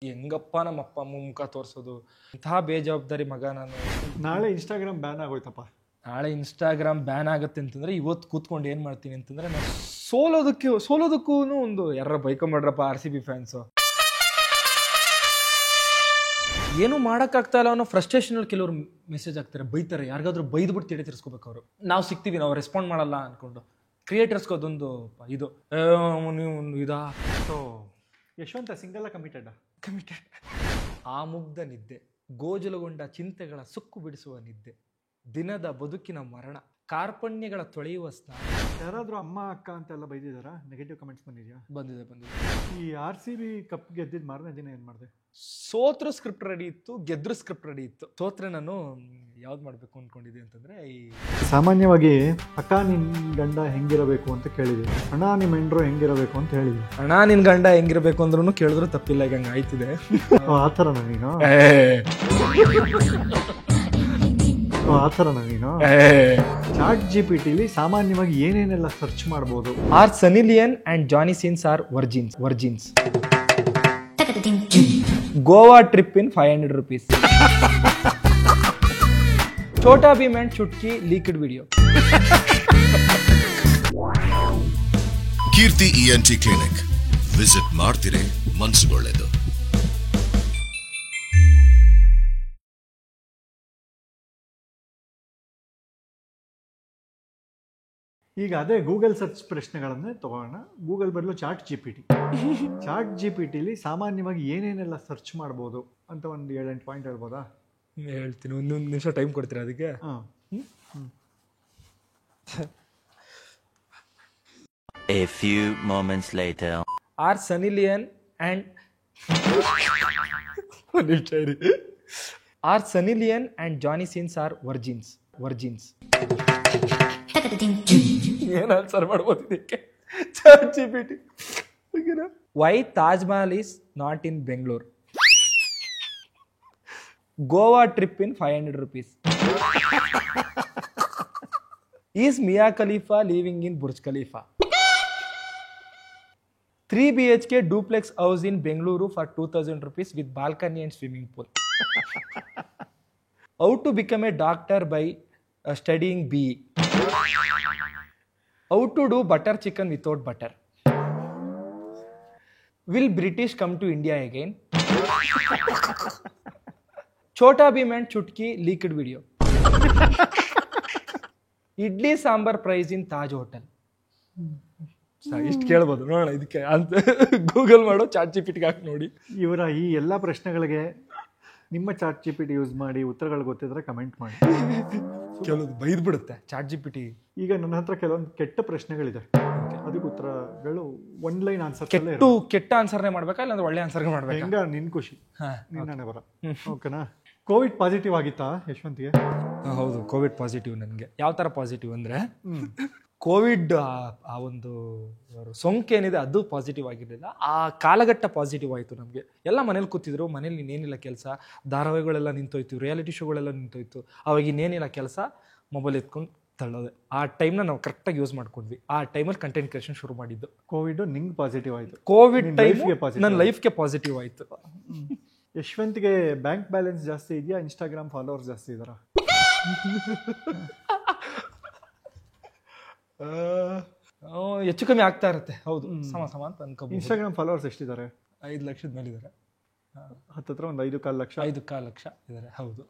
ಹೆಂಗಪ್ಪ ನಮ್ಮ ಅಪ್ಪ ಅಮ್ಮ ಮುಖ ತೋರಿಸೋದು, ಇಂತಹ ಬೇಜವಾಬ್ದಾರಿ ಮಗ ನಾನು. ನಾಳೆ ಇನ್ಸ್ಟಾಗ್ರಾಮ್ ಬ್ಯಾನ್ ಆಗೋಯ್ತಪ್ಪ. ನಾಳೆ ಇನ್ಸ್ಟಾಗ್ರಾಮ್ ಬ್ಯಾನ್ ಆಗುತ್ತೆ ಅಂತಂದ್ರೆ ಇವತ್ತು ಕೂತ್ಕೊಂಡು ಏನು ಮಾಡ್ತೀನಿ ಅಂತಂದ್ರೆ, ನಾನು ಸೋಲೋದಕ್ಕೂ ಒಂದು ಯಾರ ಬೈಕೊಂಬಿಡ್ರಪ್ಪ RCB ಫ್ಯಾನ್ಸು. ಏನು ಮಾಡೋಕ್ಕಾಗ್ತಾ ಇಲ್ಲ ಅನ್ನೋ ಫ್ರಸ್ಟ್ರೇಷನಲ್ಲಿ ಕೆಲವರು ಮೆಸೇಜ್ ಆಗ್ತಾರೆ, ಬೈತಾರೆ, ಯಾರಿಗಾದ್ರೂ ಬೈದ್ಬಿಟ್ಟು ತಿಳಿ ತಿರ್ಸ್ಕೋಬೇಕು. ಅವರು ನಾವು ಸಿಗ್ತೀವಿ, ನಾವು ರೆಸ್ಪಾಂಡ್ ಮಾಡಲ್ಲ ಅಂದ್ಕೊಂಡು ಕ್ರಿಯೇಟರ್ಸ್ಗೆ ಅದೊಂದು ಇದು ನೀವು ಇದಾ. So Yashwant single committed. ಆ ಮುಗ್ಧ ನಿದ್ದೆ, ಗೋಜಲುಗೊಂಡ ಚಿಂತೆಗಳ ಸುಕ್ಕು ಬಿಡಿಸುವ ನಿದ್ದೆ, ದಿನದ ಬದುಕಿನ ಮರಣ, ಕಾರ್ಪಣ್ಯಗಳ ತೊಳೆಯುವ ಸ್ನಾನ. ಯಾರಾದರೂ ಅಮ್ಮ ಅಕ್ಕ ಅಂತೆಲ್ಲ ಬೈದಿದ್ದಾರಾ? ನೆಗೆಟಿವ್ ಕಮೆಂಟ್ಸ್ ಬಂದಿದೆಯಾ? ಬಂದಿದೆ. ಈ RCB ಕಪ್ ಗೆದ್ದಿದ್ದು ಮಾರನೇ ದಿನ ಏನು ಮಾಡಿದೆ? ಸೋತ್ರ ಸ್ಕ್ರಿಪ್ಟ್ ರೆಡಿ ಇತ್ತು, ಗೆದ್ರು ಸ್ಕ್ರಿಪ್ಟ್ ರೆಡಿ ಇತ್ತು. ಸೋತ್ರೆ ನಾನು ಯಾವ್ದು ಮಾಡಬೇಕು ಅಂದ್ಕೊಂಡಿದ್ದೆ ಅಂತಂದರೆ, ಈ ಸಾಮಾನ್ಯವಾಗಿ ಅಕ್ಕ ನಿನ್ನ ಗಂಡ ಹೆಂಗಿರಬೇಕು ಅಂತ ಕೇಳಿದ್ದೀವಿ, ಅಣ್ಣ ನಿಮ್ಮ ಹೆಂಡ್ರು ಹೆಂಗಿರಬೇಕು ಅಂತ ಹೇಳಿದ್ವಿ. ಅಣ್ಣ ನಿನ್ನ ಗಂಡ ಹೆಂಗಿರಬೇಕು ಅಂದ್ರೂ ಕೇಳಿದ್ರು ತಪ್ಪಿಲ್ಲ, ಈಗ ಹಂಗೆ ಆಯ್ತಿದೆ. ಆ ಥರನ ನೀನು? ಚಾಟ್ GPT ಸಾಮಾನ್ಯವಾಗಿ ಏನೇನೆಲ್ಲ ಸರ್ಚ್ ಮಾಡ್ಬೋದು? Are Sunny Leone and Johnny Sins are virgins. Goa trip in 500 rupees. Chhota Bheem and Chutki leaked video. Keerthi ENT clinic visit ಮಾಡ್ತಿರೇ ಮನಸ್ಸುಗೊಳ್ಳೆದು. ಈಗ ಅದೇ ಗೂಗಲ್ ಸರ್ಚ್ ಪ್ರಶ್ನೆಗಳನ್ನೇ ತಗೋಣ. ಗೂಗಲ್ ಬದಲು ಚಾಟ್ GPT ಸಾಮಾನ್ಯವಾಗಿ ಏನೇನೆಲ್ಲ ಸರ್ಚ್ ಮಾಡ್ಬೋದು ಅಂತ ಒಂದು 7-8 ಪಾಯಿಂಟ್ ಹೇಳ್ಬೋದಾ? ಹೇಳ್ತೀನಿ, ಒಂದು ನಿಮಿಷ ಟೈಮ್ ಕೊಡ್ತೀರಾ ಅದಕ್ಕೆ? A few moments later. Are Sunny Leone and are Sunny Leone and Johnny Sins are virgins. ಏನು ಆನ್ಸರ್ ಮಾಡ್ಬೋದು ಇದಕ್ಕೆ chat GPT? Why Taj Mahal is not in Bengaluru? Goa trip in 500 rupees. Is Mia Khalifa living in Burj Khalifa? 3 BHK duplex house in Bengaluru for 2000 rupees with balcony and swimming pool. How to become a doctor by studying BE. How to do butter chicken without butter. Will British come to India again? Chhota Bheem and Chutki leaked video. Idli sambar price in Taj Hotel. ಇಷ್ಟು ಕೇಳ್ಬೋದು ನೋಡೋಣ. ಇದಕ್ಕೆ ಅಂತ Google ಮಾಡೋ chat GPT ಹಾಕಿ ನೋಡಿ. ಇವರ ಈ ಎಲ್ಲ ಪ್ರಶ್ನೆಗಳಿಗೆ ನಿಮ್ಮ ಚಾಟ್ GPT ಯೂಸ್ ಮಾಡಿ ಉತ್ತರಗಳು ಗೊತ್ತಿದ್ರೆ ಕಮೆಂಟ್ ಮಾಡಿ. ಕೆಲವೊಂದು ಬೈದ್ಬಿಡುತ್ತೆ ಚಾಟ್ GPT. ಈಗ ನನ್ನ ಹತ್ರ ಕೆಲವೊಂದು ಕೆಟ್ಟ ಪ್ರಶ್ನೆಗಳಿದೆ, ಅದಕ್ಕೆ ಉತ್ತರಗಳು ಒನ್ ಲೈನ್ ಆನ್ಸರ್. ಕೆಟ್ಟ ಆನ್ಸರ್ನೇ ಮಾಡ್ಬೇಕಾ ಇಲ್ಲ ಒಳ್ಳೆ ಆನ್ಸರ್ಗೆ ಮಾಡ್ಬೇಕಾ? ಹೆಂಗ ನಿನ್ ಖುಷಿ, ನಿನ್ನೆ ಬರ. ಓಕೆನಾ? ಕೋವಿಡ್ ಪಾಸಿಟಿವ್ ಆಗಿತ್ತಾ ಯಶವಂತ್ಗೆ? ಹೌದು, ಕೋವಿಡ್ ಪಾಸಿಟಿವ್. ನನಗೆ ಯಾವ ಥರ ಪಾಸಿಟಿವ್ ಅಂದರೆ, ಕೋವಿಡ್ ಆ ಒಂದು ಸೋಂಕೇನಿದೆ ಅದು ಪಾಸಿಟಿವ್ ಆಗಿರಲಿಲ್ಲ, ಆ ಕಾಲಘಟ್ಟ ಪಾಸಿಟಿವ್ ಆಯಿತು ನಮಗೆ. ಎಲ್ಲ ಮನೇಲಿ ಕೂತಿದ್ರು, ಮನೇಲಿ ಇನ್ನೇನಿಲ್ಲ ಕೆಲಸ, ಧಾರಾವಾಹಿಗಳೆಲ್ಲ ನಿಂತೋಯ್ತು, ರಿಯಾಲಿಟಿ ಶೋಗಳೆಲ್ಲ ನಿಂತೋಯ್ತು. ಅವಾಗ ಇನ್ನೇನಿಲ್ಲ ಕೆಲಸ, ಮೊಬೈಲ್ ಎತ್ಕೊಂಡು ತಳ್ಳೋದೆ. ಆ ಟೈಮ್ನ ನಾವು ಕರೆಕ್ಟಾಗಿ ಯೂಸ್ ಮಾಡ್ಕೊಂಡ್ವಿ. ಆ ಟೈಮಲ್ಲಿ ಕಂಟೆಂಟ್ ಕ್ರಿಯೇಷನ್ ಶುರು ಮಾಡಿದ್ದು. ಕೋವಿಡ್ ನಿಂಗೆ ಪಾಸಿಟಿವ್ ಆಯಿತು? ಕೋವಿಡ್ ಟೈಮ್ ನನ್ನ ಲೈಫ್ಗೆ ಪಾಸಿಟಿವ್ ಆಯಿತು. ಯಶವಂತ್ಗೆ ಬ್ಯಾಂಕ್ ಬ್ಯಾಲೆನ್ಸ್ ಜಾಸ್ತಿ ಇದೆಯಾ, ಇನ್ಸ್ಟಾಗ್ರಾಮ್ ಫಾಲೋವರ್ಸ್ ಜಾಸ್ತಿ ಇದ್ದಾರಾ? ಹೆಚ್ಚು ಕಮ್ಮಿ ಆಗ್ತಾ ಇರುತ್ತೆ. ಹೌದು, ಸಮ ಅಂತ ಅನ್ಕೋಬಹುದು. Instagram followers ಎಷ್ಟಿದ್ದಾರೆ? 5 ಲಕ್ಷದ ಮೇಲೆ ಇದ್ದಾರೆ. ಹತ್ತತ್ರ ಒಂದು 5-4 ಲಕ್ಷ. 5-4 ಲಕ್ಷ ಇದ್ದಾರೆ. ಹೌದು.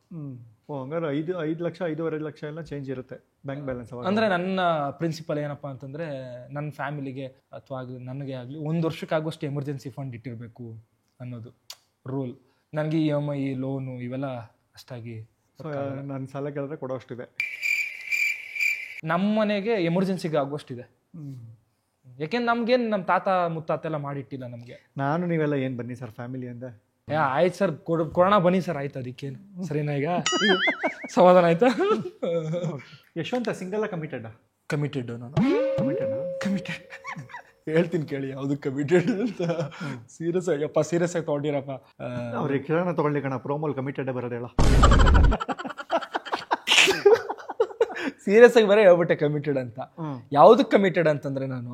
ಹಂಗಾರೆ 5 ಲಕ್ಷ 5.5 ಲಕ್ಷ ಎಲ್ಲ ಚೇಂಜ್ ಇರುತ್ತೆ ಬ್ಯಾಂಕ್ ಬ್ಯಾಲೆನ್ಸ್. ಅಂದ್ರೆ ನನ್ನ ಪ್ರಿನ್ಸಿಪಲ್ ಏನಪ್ಪಾ ಅಂತಂದ್ರೆ, ನನ್ನ ಫ್ಯಾಮಿಲಿಗೆ ಅಥವಾ ನನಗೆ ಆಗಲಿ 1 ವರ್ಷಕ್ಕಾಗುವಷ್ಟು ಎಮರ್ಜೆನ್ಸಿ ಫಂಡ್ ಇಟ್ಟಿರಬೇಕು ಅನ್ನೋದು ರೂಲ್. ನನಗೆ EMI ಲೋನು ಇವೆಲ್ಲ ಅಷ್ಟಾಗಿ ನನ್ನ ಸಾಲ ಕೇಳಿದ್ರೆ ಕೊಡೋ ಅಷ್ಟಿದೆ. ನಮ್ಮ ಮನೆಗೆ ಎಮರ್ಜೆನ್ಸಿಗೆ ಆಗುವಷ್ಟಿದೆ. ಯಾಕೆಂದ್ರೆ ನಮ್ಗೇನು ನಮ್ಮ ತಾತ ಮುತ್ತಾತ ಎಲ್ಲ ಮಾಡಿಟ್ಟಿಲ್ಲ ನಮಗೆ. ನಾನು ನೀವೆಲ್ಲ ಏನು ಬನ್ನಿ ಸರ್ ಫ್ಯಾಮಿಲಿ ಅಂದೆ. ಆಯ್ತು ಸರ್, ಕೊಡೋಣ ಬನ್ನಿ ಸರ್. ಆಯ್ತು, ಅದಕ್ಕೇನು ಸರಿನಾ? ಈಗ ಸಮಾಧಾನ ಆಯ್ತಾ? Yashwant single committed? ಕಮಿಟೆಡ್. ನಾನು ಕಮಿಟೆಡ್ ಹೇಳ್ತೀನಿ ಕೇಳಿ, ಯಾವುದು ಕಮಿಟೆಡ್ ಅಂತ. ಸೀರಿಯಸ್ ಆಗಿ ತಗೊಂಡಿರಪ್ಪ. ಅವ್ರಿಗೆ ಕಿರಣ ತಗೊಳ್ಳಿ ಕಣ, ಪ್ರೋಮೋಲ್ ಕಮಿಟೆಡ್ ಬರೋದೇಳ. ಸೀರಿಯಸ್ ಆಗಿ ಬೇರೆ ಹೇಳ್ಬಿಟ್ಟೆ ಕಮಿಟೆಡ್ ಅಂತ. ಯಾವ್ದಕ್ಕೆ ಕಮಿಟೆಡ್ ಅಂತಂದ್ರೆ ನಾನು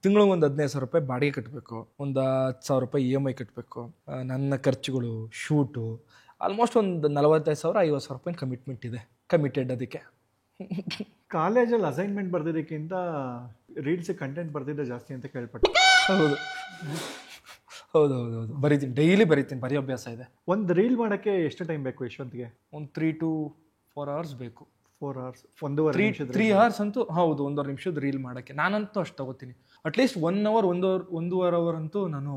ತಿಂಗಳಿಗೆ ಒಂದು 15,000 ರೂಪಾಯಿ ಬಾಡಿಗೆ ಕಟ್ಟಬೇಕು, ಒಂದು 10,000 ರೂಪಾಯಿ EMI ಕಟ್ಟಬೇಕು, ನನ್ನ ಖರ್ಚುಗಳು, ಶೂಟು, ಆಲ್ಮೋಸ್ಟ್ ಒಂದು 45,000 50,000 ರೂಪಾಯಿ ಕಮಿಟ್ಮೆಂಟ್ ಇದೆ. ಕಮಿಟೆಡ್ ಅದಕ್ಕೆ. ಕಾಲೇಜಲ್ಲಿ ಅಸೈನ್ಮೆಂಟ್ ಬರ್ದಿದ್ದಕ್ಕಿಂತ ರೀಲ್ಸ್ ಕಂಟೆಂಟ್ ಬರ್ದಿದ್ದೆ ಜಾಸ್ತಿ ಅಂತ ಕೇಳ್ಪಟ್ಟೆ. ಹೌದು ಹೌದು ಹೌದು ಹೌದು ಬರೀತೀನಿ, ಡೈಲಿ ಬರೀತೀನಿ, ಬರೀ ಅಭ್ಯಾಸ ಇದೆ. ಒಂದು ರೀಲ್ ಮಾಡೋಕ್ಕೆ ಎಷ್ಟು ಟೈಮ್ ಬೇಕು ಯಶವಂತ್ಗೆ? ಒಂದು 3 to 4 hours ಬೇಕು. 4 hours, 1.5 hours ಅಂತೂ ಹೌದು. 1.5 ನಿಮಿಷದ ರೀಲ್ ಮಾಡೋಕ್ಕೆ ನಾನಂತೂ ಅಷ್ಟು ತಗೋತೀನಿ. ಅಟ್ಲೀಸ್ಟ್ 1 hour 1.5 hour ಅಂತೂ ನಾನು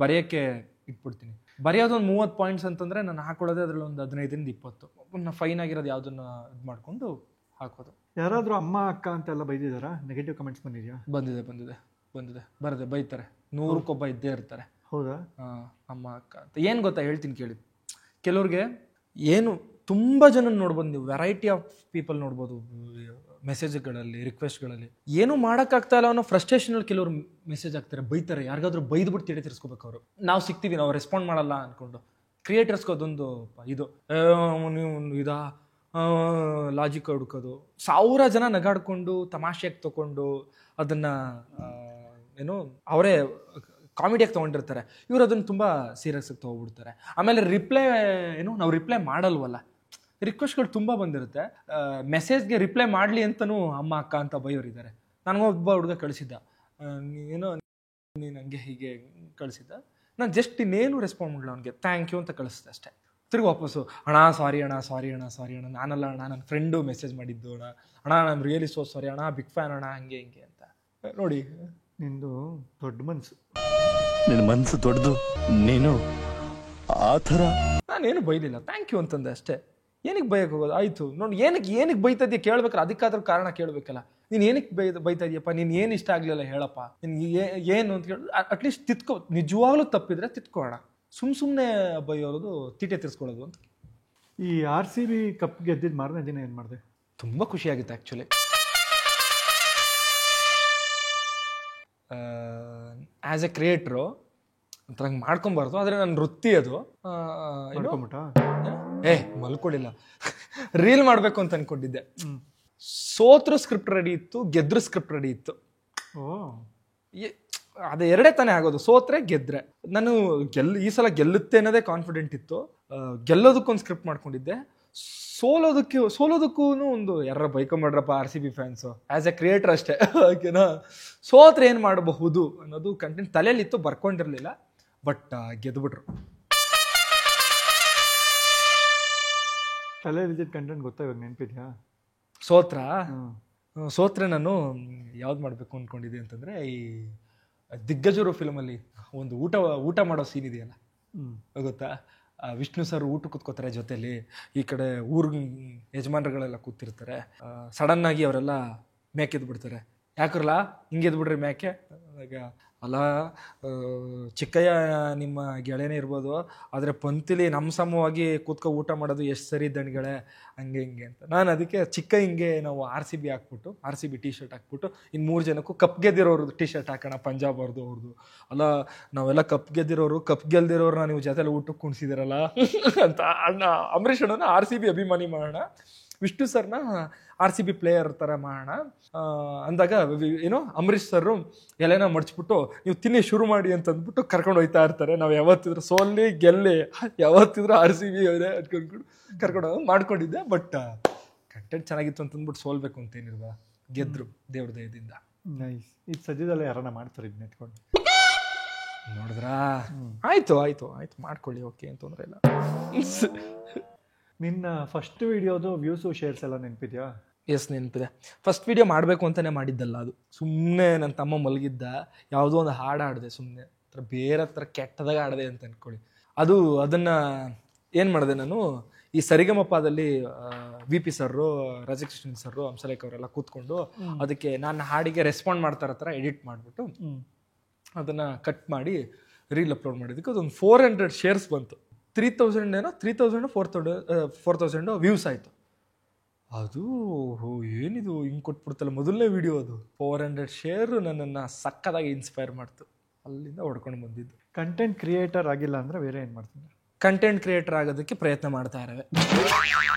ಬರೆಯೋಕ್ಕೆ ಇಟ್ಬಿಡ್ತೀನಿ. ಬರೆಯೋದು ಒಂದು 30 ಪಾಯಿಂಟ್ಸ್ ಅಂತಂದರೆ ನಾನು ಹಾಕೊಳ್ಳೋದೇ ಅದರಲ್ಲಿ ಒಂದು 15 ಇಂದ 20 ಫೈನ್ ಆಗಿರೋದು ಯಾವುದನ್ನ ಇದು ಮಾಡಿಕೊಂಡು ಹಾಕೋದು. ಯಾರಾದರೂ ಅಮ್ಮ ಅಕ್ಕ ಅಂತೆಲ್ಲ ಬೈದಿದ್ದಾರಾ? ನೆಗೆಟಿವ್ ಕಮೆಂಟ್ಸ್ ಬಂದಿದೆಯಾ? ಬಂದಿದೆ ಬರದೆ ಬೈತಾರೆ. 100ಕ್ಕೊಬ್ಬ ಇದ್ದೇ ಇರ್ತಾರೆ. ಹೌದಾ? ಅಮ್ಮ ಅಕ್ಕ ಅಂತ ಏನು ಗೊತ್ತಾ ಹೇಳ್ತೀನಿ ಕೇಳಿ. ಕೆಲವ್ರಿಗೆ ಏನು ತುಂಬ ಜನ ನೋಡ್ಬೋದು, ನೀವು ವೆರೈಟಿ ಆಫ್ ಪೀಪಲ್ ನೋಡ್ಬೋದು ಮೆಸೇಜ್ಗಳಲ್ಲಿ, ರಿಕ್ವೆಸ್ಟ್ಗಳಲ್ಲಿ. ಏನೂ ಮಾಡೋಕ್ಕಾಗ್ತಾ ಇಲ್ಲ ಅನ್ನೋ ಫ್ರಸ್ಟ್ರೇಷನಲ್ಲಿ ಕೆಲವರು ಮೆಸೇಜ್ ಹಾಕ್ತಾರೆ, ಬೈತಾರೆ. ಯಾರಿಗಾದ್ರೂ ಬೈದ್ಬಿಟ್ಟು ತಿಳಿ ತಿರ್ಸ್ಕೋಬೇಕು ಅವರು. ನಾವು ಸಿಗ್ತೀವಿ, ನಾವು ರೆಸ್ಪಾಂಡ್ ಮಾಡಲ್ಲ ಅಂದ್ಕೊಂಡು. ಕ್ರಿಯೇಟರ್ಸ್ಗೆ ಅದೊಂದು ಇದು ನೀವು ಇದಾ ಲಾಜಿಕ್ ಹುಡ್ಕೋದು. 1000 ಜನ ನಗಾಡ್ಕೊಂಡು ತಮಾಷೆಗೆ ತೊಗೊಂಡು ಅದನ್ನು ಏನು ಅವರೇ ಕಾಮಿಡಿಯಾಗಿ ತೊಗೊಂಡಿರ್ತಾರೆ. ಇವರು ಅದನ್ನು ತುಂಬ ಸೀರಿಯಸ್ ಆಗಿ ತೊಗೊಬಿಡ್ತಾರೆ. ಆಮೇಲೆ ನಾವು ರಿಪ್ಲೈ ಮಾಡಲ್ವಲ್ಲ. ರಿಕ್ವೆಸ್ಟ್ಗಳು ತುಂಬ ಬಂದಿರುತ್ತೆ. ಮೆಸೇಜ್ಗೆ ರಿಪ್ಲೈ ಮಾಡಲಿ ಅಂತಲೂ ಅಮ್ಮ ಅಕ್ಕ ಅಂತ ಬೈಯೋರಿದ್ದಾರೆ. ನನಗೊಬ್ಬ ಹುಡುಗ ಕಳಿಸಿದ್ದ, ಏನೋ ನೀನು ಹಂಗೆ ಹೀಗೆ ಕಳಿಸಿದ್ದ. ನಾನು ಜಸ್ಟ್ ಇನ್ನೇನು ರೆಸ್ಪಾಂಡ್ ಮಾಡಲ್ಲ, ಅವ್ನಿಗೆ ಥ್ಯಾಂಕ್ ಯು ಅಂತ ಕಳಿಸ್ದೆ ಅಷ್ಟೇ. ತಿರ್ಗಿ ವಾಪಸ್ಸು ಅಣ್ಣ ಸಾರಿ ಅಣ್ಣ ನಾನಲ್ಲ ಅಣ್ಣ, ನನ್ನ ಫ್ರೆಂಡು ಮೆಸೇಜ್ ಮಾಡಿದ್ದು ಅಣ್ಣ ನಾನು ರಿಯಲಿ ಸೋ ಸಾರಿ ಅಣ್ಣ, ಬಿಗ್ ಫ್ಯಾನ್ ಅಣ್ಣ, ಹಂಗೆ ಹಿಂಗೆ ಅಂತ. ನೋಡಿ, ನಿಂದು ದೊಡ್ಡ ಮನಸ್ಸು, ನಿನ್ನ ಮನಸ್ಸು ದೊಡ್ಡದು. ನೀನು ಆ ಥರ. ನಾನೇನು ಬೈಲಿಲ್ಲ, ಥ್ಯಾಂಕ್ ಯು ಅಂತಂದೆ ಅಷ್ಟೇ. ಏನಕ್ಕೆ ಬೈಯಕ್ಕೆ ಹೋಗೋದು? ಆಯಿತು ನೋಡಿ, ಏನಕ್ಕೆ ಬೈತಾ ಇದೆಯಾ ಕೇಳ್ಬೇಕಲ್ಲ, ಅದಕ್ಕಾದ್ರೂ ಕಾರಣ ಕೇಳಬೇಕಲ್ಲ. ನೀನು ಏನಕ್ಕೆ ಬೈತಾ ಇದೆಯಪ್ಪ, ನೀನು ಏನು ಇಷ್ಟ ಆಗಲಿಲ್ಲ ಹೇಳಪ್ಪ, ನಿನ್ಗೆ ಏನು ಅಂತ ಕೇಳಿ ಅಟ್ಲೀಸ್ಟ್ ತಿತ್ಕೋ. ನಿಜವಾಗ್ಲೂ ತಪ್ಪಿದ್ರೆ ತಿತ್ಕೋಣ. ಸುಮ್ಮನೆ ಬೈಯೋದು, ತೀಟೆ ತಿರ್ಸ್ಕೊಳ್ಳೋದು ಅಂತ. ಈ RCB ಕಪ್ ಗೆದ್ದಿದ್ದು ಮಾರನೇ ದಿನ ಏನು ಮಾಡಿದೆ? ತುಂಬ ಖುಷಿಯಾಗಿತ್ತು ಆ್ಯಕ್ಚುಲಿ. ಆ್ಯಸ್ ಎ ಕ್ರಿಯೇಟ್ರು ಒಂಥರ ಹಂಗೆ ಮಾಡ್ಕೊಬಾರ್ದು, ಆದರೆ ನನ್ನ ವೃತ್ತಿ ಅದು. ಮಲ್ಕೊಳ್ಳಿಲ್ಲ, ರೀಲ್ ಮಾಡಬೇಕು ಅಂತ ಅನ್ಕೊಂಡಿದ್ದೆ. ಸೋತ್ರು ಸ್ಕ್ರಿಪ್ಟ್ ರೆಡಿ ಇತ್ತು, ಗೆದ್ರು ಸ್ಕ್ರಿಪ್ಟ್ ರೆಡಿ ಇತ್ತು. ಅದೇ ಎರಡೇ ತಾನೇ ಆಗೋದು, ಸೋತ್ರೆ ಗೆದ್ರೆ. ನಾನು ಈ ಸಲ ಗೆಲ್ಲುತ್ತೆ ಅನ್ನೋದೇ ಕಾನ್ಫಿಡೆಂಟ್ ಇತ್ತು. ಗೆಲ್ಲೋದಕ್ಕೊಂದು ಸ್ಕ್ರಿಪ್ಟ್ ಮಾಡ್ಕೊಂಡಿದ್ದೆ, ಸೋಲೋದಕ್ಕೂ ಒಂದು ಯಾರ ಬೈಕೊಂಬಿಡ್ರಪ್ಪ RCB fans. As A creator ಅಷ್ಟೇ, ಓಕೆನಾ. ಸೋತ್ರೆ ಏನು ಮಾಡಬಹುದು ಅನ್ನೋದು ಕಂಟೆಂಟ್ ತಲೆಯಲ್ಲಿತ್ತು, ಬರ್ಕೊಂಡಿರಲಿಲ್ಲ. ಬಟ್ ಗೆದ್ದುಬಿಟ್ರು. ತಲೆಯಲ್ಲಿದ್ದ ಕಂಟೆಂಟ್ ಗೊತ್ತಾ ಇವಾಗ ನೆನಪಿದ್ಯಾ? ಸೋತ್ರೆ ನಾನು ಯಾವ್ದು ಮಾಡಬೇಕು ಅಂದ್ಕೊಂಡಿದ್ದೆ ಅಂತಂದರೆ, ಈ ದಿಗ್ಗಜರು ಫಿಲ್ಮಲ್ಲಿ ಒಂದು ಊಟ ಮಾಡೋ ಸೀನ್ ಇದೆಯಲ್ಲ, ಗೊತ್ತಾ? ವಿಷ್ಣು ಸರ್ ಊಟ ಕೂತ್ಕೋತಾರೆ ಜೊತೆಲಿ, ಈ ಕಡೆ ಯಜಮಾನರುಗಳೆಲ್ಲ ಕೂತಿರ್ತಾರೆ. ಸಡನ್ನಾಗಿ ಅವರೆಲ್ಲ ಮೇಕೆ ಎದ್ಬಿಡ್ತಾರೆ. ಯಾಕರಲ್ಲ ಹಿಂಗೆ ಎದ್ಬಿಡ್ರಿ ಮೇಕೆ? ಅಲ್ಲ ಚಿಕ್ಕಯ್ಯ ನಿಮ್ಮ ಗೆಳೆಯನೇ ಇರ್ಬೋದು, ಆದರೆ ಪಂಕ್ತಿಲಿ ನಮ್ಮ ಸಮವಾಗಿ ಕೂತ್ಕೊ ಊಟ ಮಾಡೋದು ಎಷ್ಟು ಸರಿ ದಣಿಗಳೇ, ಹಂಗೆ ಹಿಂಗೆ ಅಂತ. ನಾನು ಅದಕ್ಕೆ ಚಿಕ್ಕ ಹಿಂಗೆ ನಾವು RCB ಹಾಕ್ಬಿಟ್ಟು, RCB ಟಿ ಶರ್ಟ್ ಹಾಕ್ಬಿಟ್ಟು, ಇನ್ನು 3 ಜನಕ್ಕೂ ಕಪ್ ಗೆದ್ದಿರೋರು ಟಿ ಶರ್ಟ್ ಹಾಕೋಣ, ಪಂಜಾಬ್ ಅವ್ರದ್ದು. ಅಲ್ಲ ನಾವೆಲ್ಲ ಕಪ್ ಗೆಲ್ದಿರೋರು ನೀವು ಜೊತೆಲಿ ಊಟಕ್ಕೆ ಕುಣಿಸಿದಿರಲ್ಲ ಅಂತ ಅಂಬರೀಷ್ ಅಣ್ಣನ RCB ಅಭಿಮಾನಿ ಮಾಡೋಣ, ವಿಷ್ಣು ಸರ್ನ RCB ಪ್ಲೇಯರ್ ಥರ ಮಾಡೋಣ ಅಂದಾಗ ಏನೋ ಅಂಬರೀಷ್ ಸರ್ ಎಲೆನ ಮಡ್ಚ್ಬಿಟ್ಟು ನೀವು ತಿನ್ನಿ ಶುರು ಮಾಡಿ ಅಂತ ಅಂದ್ಬಿಟ್ಟು ಕರ್ಕೊಂಡು ಹೋಗ್ತಾ ಇರ್ತಾರೆ. ನಾವು ಯಾವತ್ತಿದ್ರು ಸೋಲ್ಲಿ ಗೆಲ್ಲಿ ಯಾವತ್ತಿದ್ರು RCB ಅವರೇ ಅನ್ಕೊಂಡು ಕರ್ಕೊಂಡು ಮಾಡ್ಕೊಂಡಿದ್ದೆ. ಬಟ್ ಕಂಟೆಂಟ್ ಚೆನ್ನಾಗಿತ್ತು ಅಂತಂದ್ಬಿಟ್ಟು ಸೋಲ್ಬೇಕು ಅಂತೇನಿಲ್ವಾ, ಗೆದ್ರು ದೇವ್ರ ದಯದಿಂದ. ನೈಸ್. ಈಗ ಸದ್ಯದಲ್ಲೇ ಯಾರನ್ನ ಮಾಡ್ತಾರೆ ಇದನ್ನ ಎತ್ಕೊಂಡು ನೋಡಿದ್ರಾ? ಆಯ್ತು ಮಾಡ್ಕೊಳ್ಳಿ, ಓಕೆ ಅಂತಂದ್ರೆ ಇಲ್ಲ. ನಿನ್ನ ಫಸ್ಟ್ ವಿಡಿಯೋದು ವ್ಯೂಸು ಶೇರ್ಸ್ ಎಲ್ಲ ನೆನಪಿದ್ಯಾ? ಎಸ್, ನೆನಪಿದೆ. ಫಸ್ಟ್ ವಿಡಿಯೋ ಮಾಡಬೇಕು ಅಂತಲೇ ಮಾಡಿದ್ದಲ್ಲ ಅದು. ಸುಮ್ಮನೆ ನನ್ನ ತಮ್ಮ ಮಲಗಿದ್ದ, ಯಾವುದೋ ಒಂದು ಹಾಡು ಆಡಿದೆ ಸುಮ್ಮನೆ, ಬೇರೆ ಹತ್ರ ಕೆಟ್ಟದಾಗ ಆಡಿದೆ ಅಂತ ಅಂದ್ಕೊಳ್ಳಿ. ಅದನ್ನು ಏನು ಮಾಡಿದೆ ನಾನು, ಈ ಸರಿಗಮಪದಲ್ಲಿ VP ಸರ್ರು, ರಾಜಕೃಷ್ಣನ್ ಸರ್ರು, ಹಂಸಲೇಖ ಅವರೆಲ್ಲ ಕೂತ್ಕೊಂಡು ಅದಕ್ಕೆ ನನ್ನ ಹಾಡಿಗೆ ರೆಸ್ಪಾಂಡ್ ಮಾಡ್ತಾರ ಥರ ಎಡಿಟ್ ಮಾಡಿಬಿಟ್ಟು ಅದನ್ನು ಕಟ್ ಮಾಡಿ ರೀಲ್ ಅಪ್ಲೋಡ್ ಮಾಡಿದ್ದಕ್ಕೆ ಅದೊಂದು 400 ಶೇರ್ಸ್ ಬಂತು. 4,000 ವ್ಯೂಸ್ ಆಯಿತು. ಅದು ಏನಿದು ಹಿಂಗೆ ಕೊಟ್ಬಿಡ್ತಲ್ಲ ಮೊದಲನೇ ವಿಡಿಯೋ, ಅದು 400 ಶೇರು ನನ್ನನ್ನು ಸಕ್ಕದಾಗಿ ಇನ್ಸ್ಪೈರ್ ಮಾಡ್ತು. ಅಲ್ಲಿಂದ ಹೊಡ್ಕೊಂಡು ಬಂದಿದ್ದು. ಕಂಟೆಂಟ್ ಕ್ರಿಯೇಟರ್ ಆಗಿಲ್ಲ ಅಂದರೆ ಬೇರೆ ಏನು ಮಾಡ್ತೀನಿ? ಕಂಟೆಂಟ್ ಕ್ರಿಯೇಟರ್ ಆಗೋದಕ್ಕೆ ಪ್ರಯತ್ನ ಮಾಡ್ತಾ ಇರವೆ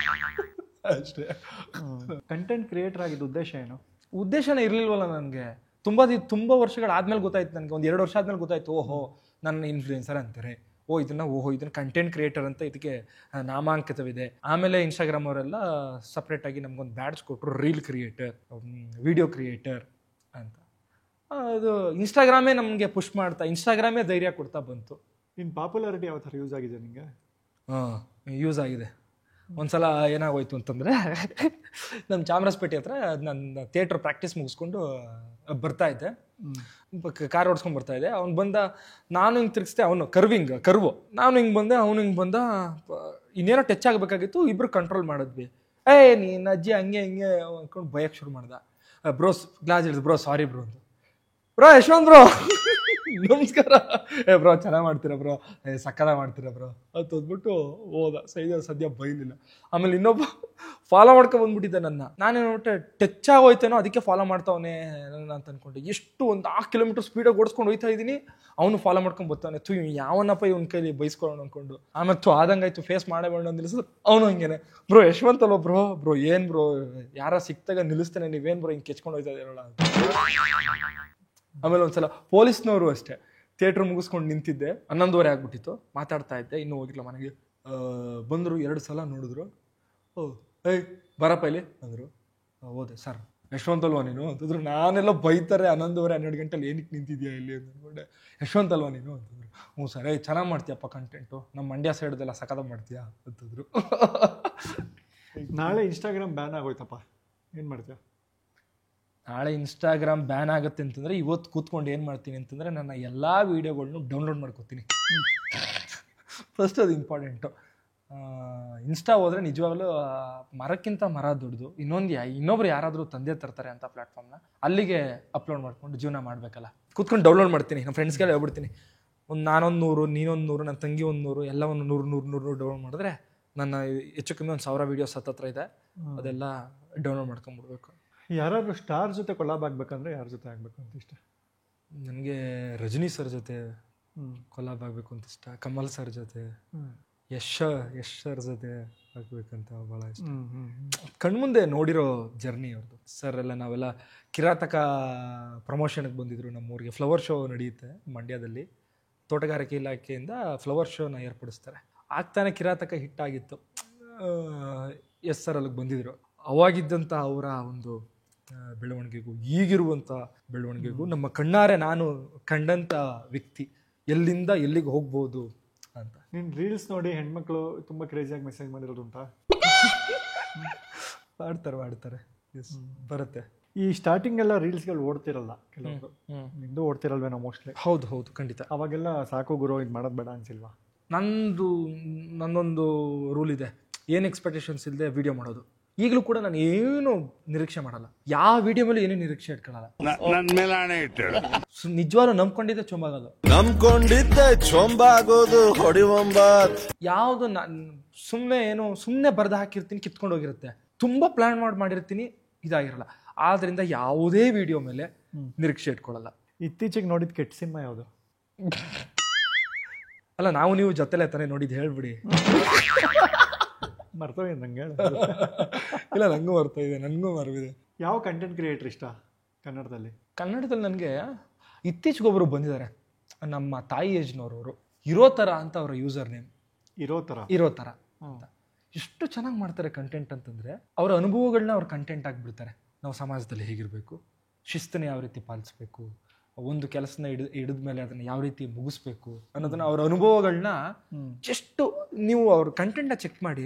ಅಷ್ಟೇ. ಕಂಟೆಂಟ್ ಕ್ರಿಯೇಟರ್ ಆಗಿದ್ದ ಉದ್ದೇಶ ಏನು? ಉದ್ದೇಶನೇ ಇರಲಿಲ್ವಲ್ಲ ನನಗೆ. ತುಂಬ ವರ್ಷಗಳಾದ್ಮೇಲೆ ಗೊತ್ತಾಯ್ತು ನನಗೆ, ಒಂದು 2 ವರ್ಷ ಆದ್ಮೇಲೆ ಗೊತ್ತಾಯ್ತು, ಓಹೋ ನನ್ನ ಇನ್ಫ್ಲೂಯೆನ್ಸರ್ ಅಂತಾರೆ, ಇದನ್ನ ಕಂಟೆಂಟ್ ಕ್ರಿಯೇಟರ್ ಅಂತ ಇದಕ್ಕೆ ನಾಮಾಂಕಿತವಿದೆ. ಆಮೇಲೆ ಇನ್ಸ್ಟಾಗ್ರಾಮ್ ಅವರೆಲ್ಲ ಸಪ್ರೇಟಾಗಿ ನಮ್ಗೊಂದು ಬ್ಯಾಡ್ಜ್ ಕೊಟ್ಟರು, ರೀಲ್ ಕ್ರಿಯೇಟರ್, ವಿಡಿಯೋ ಕ್ರಿಯೇಟರ್ ಅಂತ. ಅದು ಇನ್ಸ್ಟಾಗ್ರಾಮೇ ನಮಗೆ ಪುಷ್ ಮಾಡ್ತಾ, ಇನ್ಸ್ಟಾಗ್ರಾಮೇ ಧೈರ್ಯ ಕೊಡ್ತಾ ಬಂತು. ನಿನ್ನ ಪಾಪ್ಯುಲಾರಿಟಿ ಯಾವ ಥರ ಯೂಸ್ ಆಗಿದೆ ನಿಮಗೆ? ಯೂಸ್ ಆಗಿದೆ. ಒಂದ್ಸಲ ಏನಾಗೋಯ್ತು ಅಂತಂದರೆ, ನಮ್ಮ ಚಾಮರಾಜಪೇಟೆ ಹತ್ರ ನನ್ನ ಥಿಯೇಟ್ರ್ ಪ್ರಾಕ್ಟೀಸ್ ಮುಗಿಸ್ಕೊಂಡು ಬರ್ತಾ ಇದ್ದೆ, ಕಾರ್ ಓಡಿಸ್ಕೊಂಡು ಬರ್ತಾ ಇದ್ದೆ. ಅವ್ನು ಬಂದ, ನಾನು ಹಿಂಗೆ ತಿರ್ಗಿಸ್ದೆ, ಅವನು ಕರ್ವು, ನಾನು ಹಿಂಗೆ ಬಂದೆ, ಅವನು ಹಿಂಗೆ ಬಂದ. ಇನ್ನೇನೋ ಟಚ್ ಆಗಬೇಕಾಗಿತ್ತು, ಇಬ್ರು ಕಂಟ್ರೋಲ್ ಮಾಡಿದ್ವಿ. ನೀನು ಅಜ್ಜಿ ಹಂಗೆ ಹಿಂಗೆ ಅಂದ್ಕೊಂಡು ಬಯಕ್ಕೆ ಶುರು ಮಾಡ್ದ. ಬ್ರೋ ಗ್ಲಾಸ್ ಹಿಡಿದು, ಬ್ರೋ ಸಾರಿ ಬ್ರೋ ಅಂತ. ಬ್ರೋ ಯಶವಂತ್ ಬ್ರೋ ನಮಸ್ಕಾರ, ಬ್ರೋ ಚೆನ್ನಾಗಿ ಮಾಡ್ತೀರಾ ಬ್ರೋ, ಸಕ್ಕದ ಮಾಡ್ತೀರಾ ಬ್ರೋ ಅಂತ ಅಂದ್ಬಿಟ್ಟು ಹೋದ. ಸದ್ಯ ಬೈಲಿಲ್ಲ. ಆಮೇಲೆ ಇನ್ನೊಬ್ಬ ಫಾಲೋ ಮಾಡ್ಕೊಂಡು ಬಂದ್ಬಿಟ್ಟಿದ್ದೆ ನನ್ನ. ನಾನೇನು ಟಚ್ ಆಗೋಯ್ತೇನೋ ಅದಕ್ಕೆ ಫಾಲೋ ಮಾಡ್ತಾವನೆ ಅಂತ ಅನ್ಕೊಂಡೆ. ಎಷ್ಟು ಒಂದು 1 ಕಿಲೋಮೀಟರ್ ಸ್ಪೀಡಾಗಿ ಓಡಿಸ್ಕೊಂಡು ಹೋಗ್ತಾ ಇದ್ದೀನಿ, ಅವನು ಫಾಲೋ ಮಾಡ್ಕೊಂಡು ಬರ್ತಾನೆ. ಯಾವನಪ್ಪ ಇವನ ಕೈಲಿ ಬೈಸ್ಕೊಳ್ಳೋಣ ಅನ್ಕೊಂಡು. ಆಮೇಲೆ ಆದಂಗಾಯ್ತು, ಫೇಸ್ ಮಾಡೇ ಬೇಡ ನಿಲ್ಲಿಸಿದ್ರು. ಅವನು ಹಂಗೇನೆ, ಬ್ರೋ ಯಶವಂತ್ ಅಲ್ವ ಬ್ರೋ ಏನು ಬ್ರೋ, ಯಾರ ಸಿಕ್ತಾಗ ನಿಲ್ಲಿಸ್ತೇನೆ, ನೀವೇನು ಬ್ರೋ ಹಿಂಗೆ ಕೆಚ್ಕೊಂಡು ಹೋಯ್ತಾ ಇದ್ದೀರಲ್ಲ ಅಂತ. ಆಮೇಲೆ ಒಂದ್ಸಲ ಪೊಲೀಸ್ನವರು ಅಷ್ಟೇ, ಥಿಯೇಟ್ರ್ ಮುಗಿಸ್ಕೊಂಡು ನಿಂತಿದ್ದೆ, 11:30 ಆಗ್ಬಿಟ್ಟಿತ್ತು, ಮಾತಾಡ್ತಾ ಇದ್ದೆ, ಇನ್ನೂ ಹೋಗಿಲ್ಲ ಮನೆಗೆ. ಬಂದರು, 2 ಸಲ ನೋಡಿದ್ರು. ಬರಪ್ಪ ಇಲ್ಲಿ ಅಂದರು. ಹೋದೆ. ಸರ್ ಯಶವಂತ್ ಅಲ್ವಾ ನೀನು ಅಂತಂದ್ರು. ನಾನೆಲ್ಲ ಬೈತಾರೆ, 11:30 12 ಗಂಟೆಲಿ ಏನಕ್ಕೆ ನಿಂತಿದ್ಯಾ ಇಲ್ಲಿ ಅಂದ್ಕೊಂಡೆ. ಯಶವಂತ್ ಅಲ್ವಾ ನೀನು ಅಂತಂದ್ರು. ಹ್ಞೂ ಸರ್, ಚೆನ್ನಾಗಿ ಮಾಡ್ತೀಯಪ್ಪ ಕಂಟೆಂಟು, ನಮ್ಮ ಮಂಡ್ಯ ಸೈಡ್ದೆಲ್ಲ ಸಕದ ಮಾಡ್ತೀಯಾ ಅಂತಂದ್ರು. ನಾಳೆ ಇನ್ಸ್ಟಾಗ್ರಾಮ್ ಬ್ಯಾನ್ ಆಗೋಯ್ತಪ್ಪ, ಏನು ಮಾಡ್ತೀಯ? ನಾಳೆ ಇನ್ಸ್ಟಾಗ್ರಾಮ್ ಬ್ಯಾನ್ ಆಗುತ್ತೆ ಅಂತಂದರೆ, ಇವತ್ತು ಕೂತ್ಕೊಂಡು ಏನು ಮಾಡ್ತೀನಿ ಅಂತಂದರೆ, ನನ್ನ ಎಲ್ಲ ವೀಡಿಯೋಗಳ್ನು ಡೌನ್ಲೋಡ್ ಮಾಡ್ಕೊತೀನಿ ಫಸ್ಟ್. ಅದು ಇಂಪಾರ್ಟೆಂಟು. ಇನ್ಸ್ಟಾ ಹೋದರೆ ನಿಜವಾಗ್ಲೂ ಮರಕ್ಕಿಂತ ಮರ ದೊಡ್ಡದು. ಇನ್ನೊಬ್ರು ಯಾರಾದರೂ ತಂದೆ ತರ್ತಾರೆ ಅಂತ ಪ್ಲ್ಯಾಟ್ಫಾರ್ಮ್ನ, ಅಲ್ಲಿಗೆ ಅಪ್ಲೋಡ್ ಮಾಡ್ಕೊಂಡು ಜೀವನ ಮಾಡಬೇಕಲ್ಲ. ಕೂತ್ಕೊಂಡು ಡೌನ್ಲೋಡ್ ಮಾಡ್ತೀನಿ, ನಮ್ಮ ಫ್ರೆಂಡ್ಸ್ಗೆಲ್ಲ ಹೇಳ್ಬಿಡ್ತೀನಿ, ನಾನೊಂದು 100, ನೀನೊಂದು 100, ನನ್ನ ತಂಗಿ ಒಂದು 100, ಎಲ್ಲ ಒಂದು 100 ಡೌನ್ಲೋಡ್ ಮಾಡಿದ್ರೆ ನನ್ನ ಹೆಚ್ಚು ಕಮ್ಮಿ ಒಂದು 1000 ವೀಡಿಯೋಸ್ ಹತ್ತತ್ರ ಇದೆ, ಅದೆಲ್ಲ ಡೌನ್ಲೋಡ್ ಮಾಡ್ಕೊಂಬಿಡ್ಬೇಕು. ಯಾರಾದ್ರೂ ಸ್ಟಾರ್ ಜೊತೆ ಕೊಲಾಬ್ ಆಗ್ಬೇಕಂದ್ರೆ ಯಾರ ಜೊತೆ ಆಗ್ಬೇಕು ಅಂತ ಇಷ್ಟ? ನನಗೆ ರಜನಿ ಸರ್ ಜೊತೆ ಕೊಲಾಬ್ ಆಗಬೇಕು ಅಂತ ಇಷ್ಟ. ಕಮಲ್ ಸರ್ ಜೊತೆ, ಯಶ್ ಸರ್ ಜೊತೆ ಆಗ್ಬೇಕಂತ ಭಾಳ ಇಷ್ಟ. ಕಣ್ಮುಂದೆ ನೋಡಿರೋ ಜರ್ನಿ ಅವ್ರದ್ದು. ಸರ್ ಎಲ್ಲ ನಾವೆಲ್ಲ ಕಿರಾತಕ ಪ್ರಮೋಷನ್ಗೆ ಬಂದಿದ್ರು ನಮ್ಮೂರಿಗೆ. ಫ್ಲವರ್ ಶೋ ನಡೆಯುತ್ತೆ ಮಂಡ್ಯದಲ್ಲಿ, ತೋಟಗಾರಿಕೆ ಇಲಾಖೆಯಿಂದ ಫ್ಲವರ್ ಶೋನ ಏರ್ಪಡಿಸ್ತಾರೆ. ಆಗ್ತಾನೆ ಕಿರಾತಕ ಹಿಟ್ಟಾಗಿತ್ತು. ಎಸ್ ಸರ್ ಅಲ್ಲಿಗೆ ಬಂದಿದ್ರು. ಅವಾಗಿದ್ದಂಥ ಅವರ ಒಂದು ಬೆಳವಣಿಗೆಗೂ ಈಗಿರುವಂಥ ಬೆಳವಣಿಗೆಗೂ ನಮ್ಮ ಕಣ್ಣಾರೆ ನಾನು ಕಂಡಂಥ ವ್ಯಕ್ತಿ ಎಲ್ಲಿಂದ ಎಲ್ಲಿಗೆ ಹೋಗ್ಬೋದು ಅಂತ. ನೀನು ರೀಲ್ಸ್ ನೋಡಿ ಹೆಣ್ಮಕ್ಳು ತುಂಬ ಕ್ರೇಜಿಯಾಗಿ ಮೆಸೇಜ್ ಮಾಡಿರೋದು ಉಂಟಾ? ಮಾಡ್ತಾರೆ ಎಸ್, ಬರುತ್ತೆ. ಈ ಸ್ಟಾರ್ಟಿಂಗ್ ಎಲ್ಲ ರೀಲ್ಸ್ಗಳು ಓಡ್ತಿರಲ್ಲ ಕೆಲವೊಂದು, ನಿಂದು ಓಡ್ತಿರಲ್ವೇನೋ ಮೋಸ್ಟ್ಲಿ? ಹೌದು ಖಂಡಿತ. ಅವಾಗೆಲ್ಲ ಸಾಕು ಗುರು, ಇದು ಮಾಡೋದು ಬೇಡ ಅನ್ಸಿಲ್ವಾ? ನನ್ನೊಂದು ರೂಲ್ ಇದೆ, ಏನು ಎಕ್ಸ್ಪೆಕ್ಟೇಷನ್ಸ್ ಇಲ್ಲದೆ ವಿಡಿಯೋ ಮಾಡೋದು. ಈಗಲೂ ಕೂಡ ನಾನು ಏನು ನಿರೀಕ್ಷೆ ಮಾಡಲ್ಲ, ಯಾವ ವಿಡಿಯೋ ಮೇಲೆ ಏನೂ ನಿರೀಕ್ಷೆ ಇಟ್ಕೊಳ್ಳಲ್ಲ. ನಿಜವಾಗ್ಲೂ ನಂಬ್ಕೊಂಡಿದ್ದೆ ಚೊಂಬಾಗೋದು, ಯಾವುದು ಸುಮ್ಮನೆ ಬರೆದು ಹಾಕಿರ್ತೀನಿ, ಕಿತ್ಕೊಂಡು ಹೋಗಿರುತ್ತೆ. ತುಂಬ ಪ್ಲಾನ್ ಮಾಡಿರ್ತೀನಿ, ಇದಾಗಿರಲ್ಲ. ಆದ್ರಿಂದ ಯಾವುದೇ ವಿಡಿಯೋ ಮೇಲೆ ನಿರೀಕ್ಷೆ ಇಟ್ಕೊಳ್ಳಲ್ಲ. ಇತ್ತೀಚೆಗೆ ನೋಡಿದ ಕೆಟ್ಟ ಸಿನಿಮಾ ಯಾವುದು? ಅಲ್ಲ, ನಾವು ನೀವು ಜೊತೆಲೆ ತಾನೇ ನೋಡಿದ್ದು, ಹೇಳ್ಬಿಡಿ. ಮರ್ತೋಗಿ ನಂಗೆ ಇಲ್ಲ, ನನಗೂ ಮರ್ವಿದೆ. ಯಾವ ಕಂಟೆಂಟ್ ಕ್ರಿಯೇಟರ್ ಇಷ್ಟ ಕನ್ನಡದಲ್ಲಿ? ನನಗೆ ಇತ್ತೀಚೆಗೊಬ್ಬರು ಬಂದಿದ್ದಾರೆ, ನಮ್ಮ ತಾಯಿ ಏಜ್ನವರು, ಇರೋ ಥರ ಅಂತ ಅವರ ಯೂಸರ್ ನೇಮ್. ಇರೋ ಥರ ಅಂತ. ಎಷ್ಟು ಚೆನ್ನಾಗಿ ಮಾಡ್ತಾರೆ ಕಂಟೆಂಟ್ ಅಂತಂದರೆ, ಅವರ ಅನುಭವಗಳನ್ನ ಅವ್ರು ಕಂಟೆಂಟ್ ಆಗಿಬಿಡ್ತಾರೆ. ನಾವು ಸಮಾಜದಲ್ಲಿ ಹೇಗಿರಬೇಕು, ಶಿಸ್ತನ್ನ ಯಾವ ರೀತಿ ಪಾಲಿಸ್ಬೇಕು, ಒಂದು ಕೆಲಸನ ಹಿಡಿದ ಮೇಲೆ ಅದನ್ನು ಯಾವ ರೀತಿ ಮುಗಿಸ್ಬೇಕು ಅನ್ನೋದನ್ನ, ಅವ್ರ ಅನುಭವಗಳನ್ನ ಜಸ್ಟ್ ನೀವು ಅವ್ರ ಕಂಟೆಂಟ್ನ ಚೆಕ್ ಮಾಡಿ.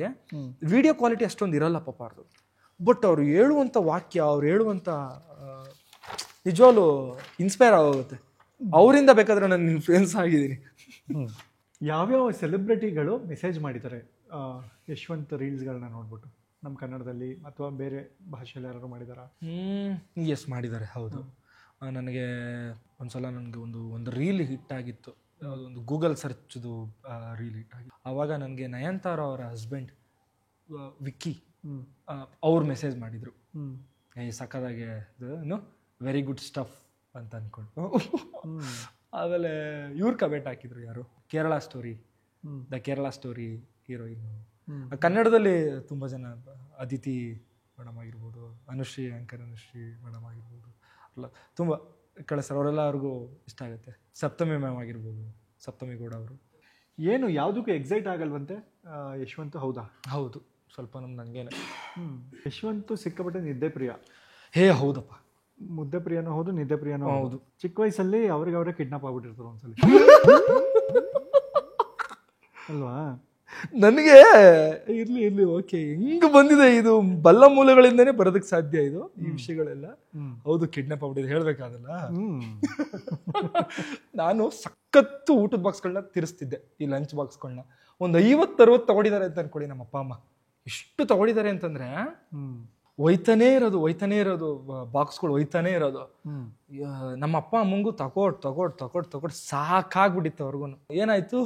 ವಿಡಿಯೋ ಕ್ವಾಲಿಟಿ ಅಷ್ಟೊಂದು ಇರಲ್ಲ ಪಾಪ ಅವ್ರದ್ದು, ಬಟ್ ಅವ್ರು ಹೇಳುವಂಥ ವಾಕ್ಯ, ಅವ್ರು ಹೇಳುವಂಥ ನಿಜವಾಗ್ಲೂ ಇನ್ಸ್ಪೈರ್ ಆಗೋಗುತ್ತೆ. ಅವರಿಂದ ಬೇಕಾದ್ರೆ ನಾನು ಇನ್ಫ್ಲೂಯೆನ್ಸ್ ಆಗಿದ್ದೀನಿ. ಯಾವ್ಯಾವ ಸೆಲೆಬ್ರಿಟಿಗಳು ಮೆಸೇಜ್ ಮಾಡಿದ್ದಾರೆ ಯಶವಂತ್ ರೀಲ್ಸ್ಗಳನ್ನ ನೋಡ್ಬಿಟ್ಟು, ನಮ್ಮ ಕನ್ನಡದಲ್ಲಿ ಅಥವಾ ಬೇರೆ ಭಾಷೆಯಲ್ಲಿ ಯಾರು ಮಾಡಿದಾರಾ? ಎಸ್, ಮಾಡಿದ್ದಾರೆ. ಹೌದು. ನನಗೆ ಒಂದ್ಸಲ ನನಗೆ ಒಂದು ರೀಲ್ ಹಿಟ್ ಆಗಿತ್ತು, ಒಂದು ಗೂಗಲ್ ಸರ್ಚ್ದು ರೀಲ್ ಹಿಟ್ ಆಗಿತ್ತು. ಆವಾಗ ನನಗೆ ನಯನತಾರ ಅವರ ಹಸ್ಬೆಂಡ್ ವಿಕ್ಕಿ ಅವ್ರು ಮೆಸೇಜ್ ಮಾಡಿದರು, ಸಕ್ಕದಾಗೆ ವೆರಿ ಗುಡ್ ಸ್ಟಫ್ ಅಂತ ಅಂದ್ಕೊಂಡು. ಆಮೇಲೆ ಇವ್ರು ಕಮೆಂಟ್ ಹಾಕಿದ್ರು, ಯಾರು, ದ ಕೇರಳ ಸ್ಟೋರಿ ಹೀರೋಯಿನ್ ಕನ್ನಡದಲ್ಲಿ ತುಂಬ ಜನ, ಅದಿತಿ ಮೇಡಮ್ ಆಗಿರ್ಬೋದು, ಅನುಶ್ರೀ ಆ್ಯಂಕರ್ ಅನುಶ್ರೀ ಮೇಡಮ್ ಆಗಿರ್ಬೋದು, ಅಲ್ಲ ತುಂಬ ಕಳಿಸ್ತಾರೆ, ಅವರೆಲ್ಲರಿಗೂ ಇಷ್ಟ ಆಗುತ್ತೆ. ಸಪ್ತಮಿ ಮ್ಯಾಮ್ ಆಗಿರ್ಬೋದು, ಸಪ್ತಮಿ ಗೌಡ ಅವರು. ಏನು ಯಾವುದಕ್ಕೂ ಎಕ್ಸೈಟ್ ಆಗಲ್ವಂತೆ ಯಶವಂತ್? ಹೌದಾ? ಹೌದು, ಸ್ವಲ್ಪ ನನಗೇನೆ. ಯಶವಂತ್ ಸಿಕ್ಕಾಪಟ್ಟೆ ನಿದ್ದೆ ಪ್ರಿಯ. ಹೌದಪ್ಪ, ಮುದ್ದೆ ಪ್ರಿಯನೂ ಹೌದು, ನಿದ್ದೆ ಪ್ರಿಯನೂ ಹೌದು. ಚಿಕ್ಕ ವಯಸ್ಸಲ್ಲಿ ಅವ್ರಿಗೆ ಕಿಡ್ನಾಪ್ ಆಗ್ಬಿಟ್ಟಿರ್ತಾರೆ ಒಂದ್ಸಲಿ ಅಲ್ವಾ? ನನಗೆ ಇರ್ಲಿ ಓಕೆ, ಹೆಂಗ್ ಬಂದಿದೆ ಇದು, ಬಲ್ಲ ಮೂಲಗಳಿಂದನೇ ಬರೋದಕ್ಕೆ ಸಾಧ್ಯ ಇದು, ಈ ವಿಷಯಗಳೆಲ್ಲ. ಹೌದು, ಕಿಡ್ನಾಪ್ ಆಗ್ಬಿಟ್ಟಿದೆ, ಹೇಳ್ಬೇಕಾದಲ್ಲ. ನಾನು ಸಖತ್ತು ಊಟದ ಬಾಕ್ಸ್ಗಳನ್ನ ತಿರ್ಸ್ತಿದ್ದೆ, ಈ ಲಂಚ್ ಬಾಕ್ಸ್ಗಳನ್ನ. ಒಂದು 50-60 ತಗೊಂಡಿದ್ದಾರೆ ಅಂತ ಅನ್ಕೊಳ್ಳಿ ನಮ್ಮ ಅಪ್ಪ ಅಮ್ಮ. ಎಷ್ಟು ತಗೊಂಡಿದ್ದಾರೆ ಅಂತಂದ್ರೆ ಒಯ್ತಾನೇ ಇರೋದು ಬಾಕ್ಸ್ಗಳು ಒಯ್ತಾನೇ ಇರೋದು. ನಮ್ಮ ಅಪ್ಪ ಅಮ್ಮಂಗೂ ತಗೊಡ್ ಸಾಕಾಗ್ಬಿಟ್ಟಿತ್ತು ಅವ್ರಿಗೂ. ಏನಾಯ್ತು,